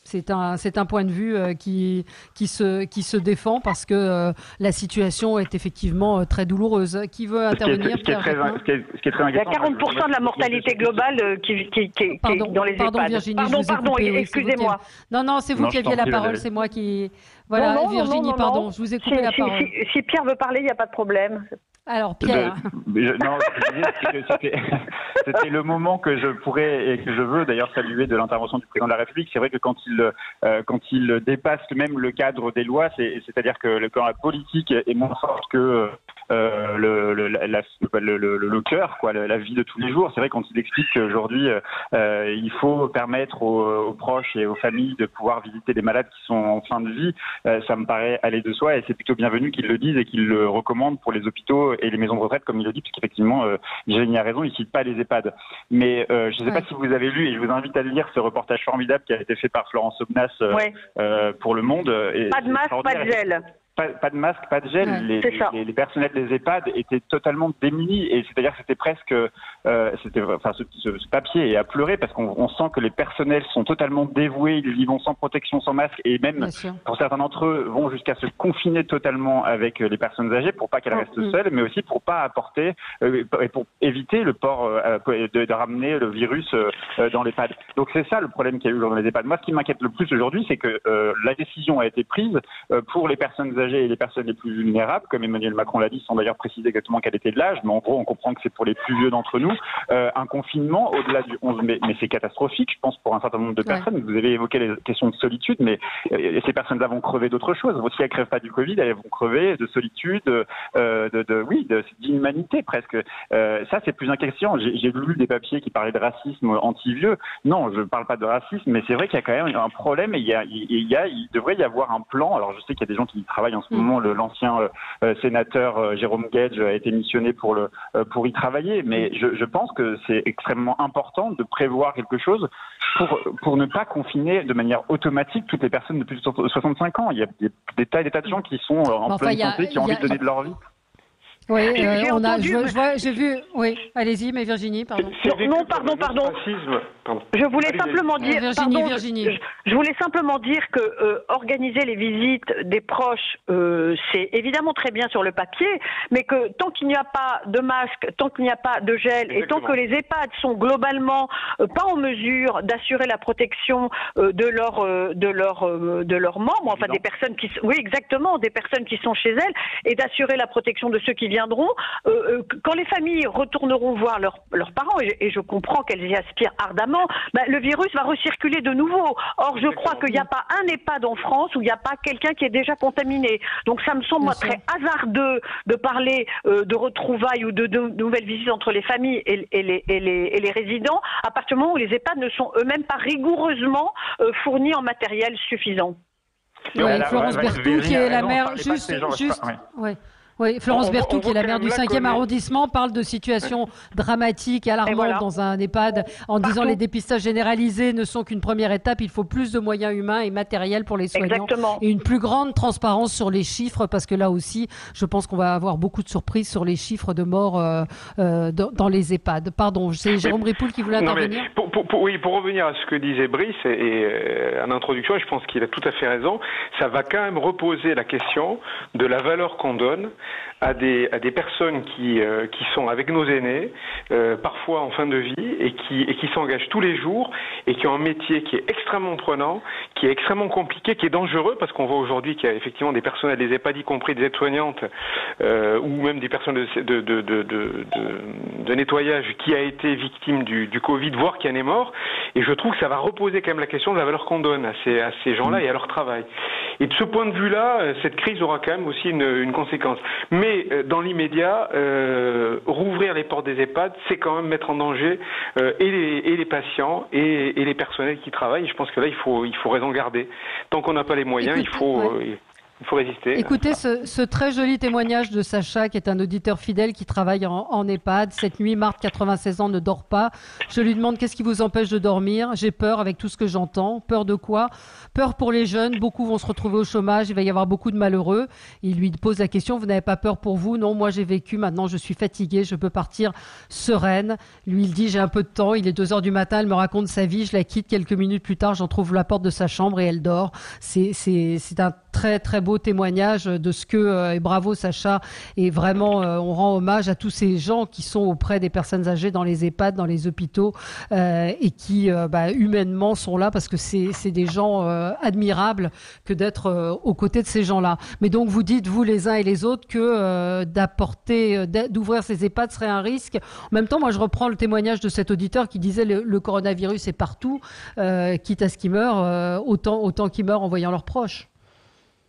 A: C'est un point de vue qui se défend parce que la situation est effectivement très douloureuse. Qui veut intervenir?
E: Ce qui est très
C: Il y a 40% de la mortalité globale qui est dans les EHPAD.
A: Pardon Virginie,
C: pardon, excusez-moi.
A: Non, c'est vous qui aviez la parole, c'est moi qui... Voilà, non, Virginie, pardon, je vous ai coupé la parole.
C: Si Pierre veut parler, il n'y a pas de problème.
A: Alors, Pierre.
E: Non, c'était le moment que je pourrais et que je veux d'ailleurs saluer de l'intervention du président de la République. C'est vrai que quand il dépasse même le cadre des lois, c'est-à-dire que quand la politique est moins forte que le cœur, quoi, la vie de tous les jours. C'est vrai quand il explique qu'aujourd'hui, il faut permettre aux proches et aux familles de pouvoir visiter des malades qui sont en fin de vie, ça me paraît aller de soi et c'est plutôt bienvenu qu'il le dise et qu'il le recommande pour les hôpitaux et les maisons de retraite, comme il le dit, puisqu'effectivement, Jérémy a raison, il ne cite pas les EHPAD. Mais je ne sais pas si vous avez lu, et je vous invite à lire ce reportage formidable qui a été fait par Florence Obnas pour Le Monde.
C: Pas de masque, pas de gel.
E: Pas de masque, pas de gel. Les personnels des EHPAD étaient totalement démunis et c'est-à-dire que c'était presque, ce papier est à pleurer parce qu'on sent que les personnels sont totalement dévoués, ils y vont sans protection, sans masque et même pour certains d'entre eux vont jusqu'à se confiner totalement avec les personnes âgées pour pas qu'elles restent seules, mais aussi pour pas apporter et pour éviter le port de ramener le virus dans l'EHPAD. Donc c'est ça le problème qu'il y a eu dans les EHPAD. Moi, ce qui m'inquiète le plus aujourd'hui, c'est que la décision a été prise pour les personnes âgées et les personnes les plus vulnérables, comme Emmanuel Macron l'a dit, sans d'ailleurs préciser exactement quel était l'âge, mais en gros, on comprend que c'est pour les plus vieux d'entre nous. Un confinement au-delà du 11 mai, mais c'est catastrophique, je pense, pour un certain nombre de personnes. Vous avez évoqué les questions de solitude, mais ces personnes-là vont crever d'autres choses. Si elles ne crèvent pas du Covid, elles vont crever de solitude, d'inhumanité presque. Ça, c'est plus inquiétant. J'ai lu des papiers qui parlaient de racisme anti-vieux. Non, je ne parle pas de racisme, mais c'est vrai qu'il y a quand même un problème et il devrait y avoir un plan. Alors, je sais qu'il y a des gens qui travaillent en ce moment, l'ancien sénateur Jérôme Guedj a été missionné pour y travailler, mais je pense que c'est extrêmement important de prévoir quelque chose pour ne pas confiner de manière automatique toutes les personnes de plus de 65 ans. Il y a des tas de gens qui sont en pleine santé, qui ont envie de donner de leur vie.
A: Oui, j'ai vu. Oui, allez-y, mais Virginie, pardon.
C: Non, pardon. Je voulais simplement dire.
A: Virginie.
C: Je voulais simplement dire que organiser les visites des proches, c'est évidemment très bien sur le papier, mais que tant qu'il n'y a pas de masque, tant qu'il n'y a pas de gel, et tant que les EHPAD sont globalement pas en mesure d'assurer la protection de leurs membres, enfin des personnes qui, des personnes qui sont chez elles, et d'assurer la protection de ceux qui viennent viendront, quand les familles retourneront voir leurs parents, et je comprends qu'elles y aspirent ardemment, le virus va recirculer de nouveau. Or, je crois qu'il n'y a pas un EHPAD en France où il n'y a pas quelqu'un qui est déjà contaminé. Donc ça me semble, moi, très hasardeux de parler de retrouvailles ou de nouvelles visites entre les familles et les résidents, à partir du moment où les EHPAD ne sont eux-mêmes pas rigoureusement fournis en matériel suffisant.
A: Oui, Florence Berthoud, qui est la maire, Oui, Florence Berthoud, qui est la maire du 5e arrondissement, parle de situations dramatiques et alarmantes dans un EHPAD en disant les dépistages généralisés ne sont qu'une première étape. Il faut plus de moyens humains et matériels pour les soignants. Et une plus grande transparence sur les chiffres, parce que là aussi, je pense qu'on va avoir beaucoup de surprises sur les chiffres de morts dans les EHPAD. Pardon, c'est Jérôme Ripoul qui voulait intervenir.
D: Pour revenir à ce que disait Brice et en introduction, et je pense qu'il a tout à fait raison, ça va quand même reposer la question de la valeur qu'on donne à des personnes qui sont avec nos aînés, parfois en fin de vie, et qui s'engagent tous les jours et qui ont un métier qui est extrêmement prenant, qui est extrêmement compliqué, qui est dangereux, parce qu'on voit aujourd'hui qu'il y a effectivement des personnels des EHPAD, y compris des aides-soignantes ou même des personnes de nettoyage qui a été victime du Covid, voire qui en est mort. Et je trouve que ça va reposer quand même la question de la valeur qu'on donne à ces gens-là et à leur travail. Et de ce point de vue-là, cette crise aura quand même aussi une conséquence. Mais dans l'immédiat, rouvrir les portes des EHPAD, c'est quand même mettre en danger et les patients et les personnels qui travaillent. Et je pense que là, il faut raison garder. Tant qu'on n'a pas les moyens, il faut résister.
A: Écoutez ce très joli témoignage de Sacha, qui est un auditeur fidèle qui travaille en EHPAD. Cette nuit, Marthe, 96 ans, ne dort pas. Je lui demande qu'est-ce qui vous empêche de dormir. J'ai peur avec tout ce que j'entends. Peur de quoi? Peur pour les jeunes. Beaucoup vont se retrouver au chômage. Il va y avoir beaucoup de malheureux. Il lui pose la question, vous n'avez pas peur pour vous? Non, moi j'ai vécu. Maintenant, je suis fatiguée. Je peux partir sereine. Lui, il dit, j'ai un peu de temps. Il est 2 heures du matin. Elle me raconte sa vie. Je la quitte quelques minutes plus tard. J'en trouve la porte de sa chambre et elle dort. C'est un très, très beau témoignage de ce que, et bravo Sacha, et vraiment on rend hommage à tous ces gens qui sont auprès des personnes âgées dans les EHPAD, dans les hôpitaux et qui humainement sont là, parce que c'est des gens admirables que d'être aux côtés de ces gens-là. Mais donc vous dites, vous les uns et les autres, que d'ouvrir ces EHPAD serait un risque. En même temps, moi je reprends le témoignage de cet auditeur qui disait le coronavirus est partout, quitte à ce qu'ils meurent, autant qu'ils meurent en voyant leurs proches.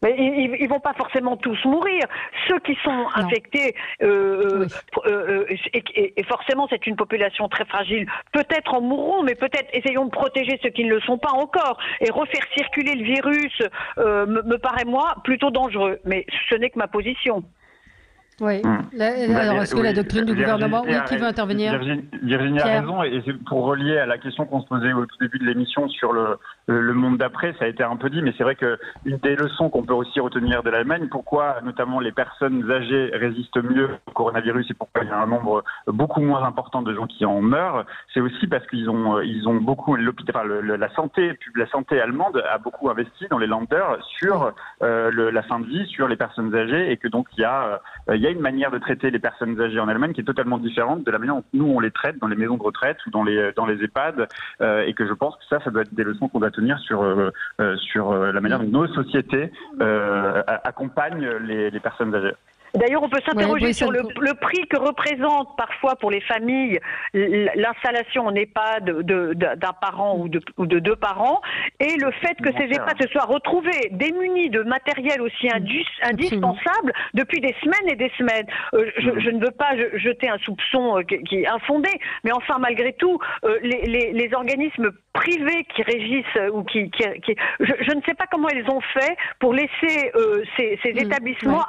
C: Mais ils vont pas forcément tous mourir. Ceux qui sont infectés, et forcément c'est une population très fragile, peut-être en mourront, mais peut-être essayons de protéger ceux qui ne le sont pas encore. Et refaire circuler le virus me paraît, moi, plutôt dangereux. Mais ce n'est que ma position.
A: Oui. Alors, est-ce que la doctrine du gouvernement... Oui, qui veut intervenir?
E: Virginie a raison, et pour relier à la question qu'on se posait au tout début de l'émission sur le monde d'après, ça a été un peu dit, mais c'est vrai que une des leçons qu'on peut aussi retenir de l'Allemagne, pourquoi notamment les personnes âgées résistent mieux au coronavirus et pourquoi il y a un nombre beaucoup moins important de gens qui en meurent, c'est aussi parce qu'ils ont beaucoup, la santé allemande a beaucoup investi dans les Länder sur la fin de vie, sur les personnes âgées, et que donc il y a une manière de traiter les personnes âgées en Allemagne qui est totalement différente de la manière dont nous on les traite dans les maisons de retraite ou dans les EHPAD, et que je pense que ça doit être des leçons qu'on doit tenir sur la manière dont nos sociétés accompagnent les personnes âgées.
C: D'ailleurs, on peut s'interroger sur le prix que représente parfois pour les familles l'installation en EHPAD d'un parent ou de 2 parents, et le fait que ces EHPAD se soient retrouvés démunis de matériel aussi indispensable depuis des semaines et des semaines. Je ne veux pas jeter un soupçon qui est infondé, mais enfin, malgré tout, les organismes privés qui régissent ou je ne sais pas comment ils ont fait pour laisser ces établissements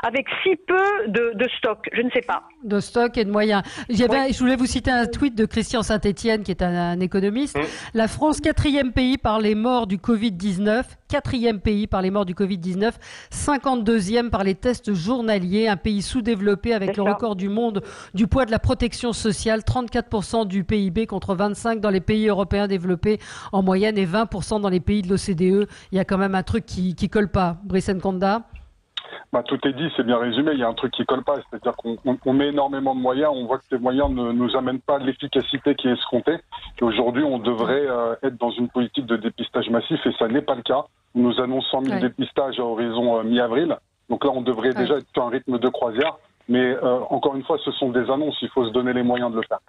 C: avec si peu de stock, je ne sais pas.
A: De stock et de moyens. Je voulais vous citer un tweet de Christian Saint-Etienne, qui est un économiste. La France, 4e pays par les morts du Covid-19, 4e pays par les morts du Covid-19, 52e par les tests journaliers, un pays sous-développé avec le record du monde du poids de la protection sociale, 34% du PIB contre 25% dans les pays européens développés en moyenne et 20% dans les pays de l'OCDE. Il y a quand même un truc qui colle pas. Brice Nkonda?
B: Tout est dit, c'est bien résumé. Il y a un truc qui colle pas, c'est-à-dire qu'on met énormément de moyens, on voit que ces moyens ne nous amènent pas l'efficacité qui est escomptée. Et aujourd'hui, on devrait être dans une politique de dépistage massif, et ça n'est pas le cas. On nous annonce 100 000 dépistages à horizon mi-avril. Donc là, on devrait déjà être sur un rythme de croisière. Mais encore une fois, ce sont des annonces, il faut se donner les moyens de le faire.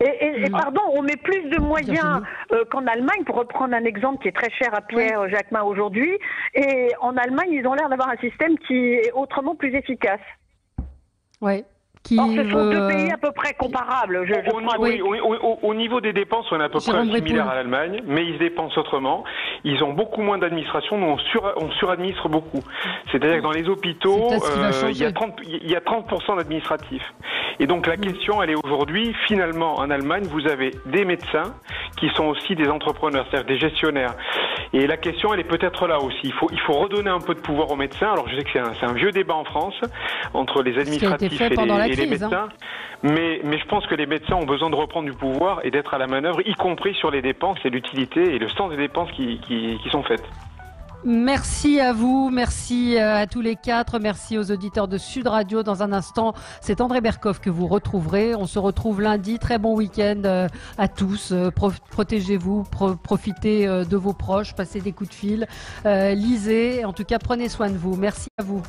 C: Et pardon, on met plus de moyens qu'en Allemagne, pour reprendre un exemple qui est très cher à Pierre Jacquemin aujourd'hui. Et en Allemagne, ils ont l'air d'avoir un système qui est autrement plus efficace.
A: Oui.
C: Or, ce sont deux pays à peu près comparables.
D: Au niveau des dépenses, on est à peu près similaire à l'Allemagne, mais ils dépensent autrement. Ils ont beaucoup moins d'administration. Nous, on suradministre beaucoup. C'est-à-dire que dans les hôpitaux, il y a 30% d'administratifs. Et donc la question, elle est aujourd'hui, finalement, en Allemagne, vous avez des médecins qui sont aussi des entrepreneurs, c'est-à-dire des gestionnaires. Et la question, elle est peut-être là aussi. Il faut redonner un peu de pouvoir aux médecins. Alors je sais que c'est un vieux débat en France entre les administratifs et les médecins. Mais je pense que les médecins ont besoin de reprendre du pouvoir et d'être à la manœuvre, y compris sur les dépenses et l'utilité et le sens des dépenses qui sont faites.
A: Merci à vous, merci à tous les quatre, merci aux auditeurs de Sud Radio. Dans un instant, c'est André Berkoff que vous retrouverez. On se retrouve lundi. Très bon week-end à tous. Protégez-vous, profitez de vos proches, passez des coups de fil, lisez. En tout cas, prenez soin de vous. Merci à vous.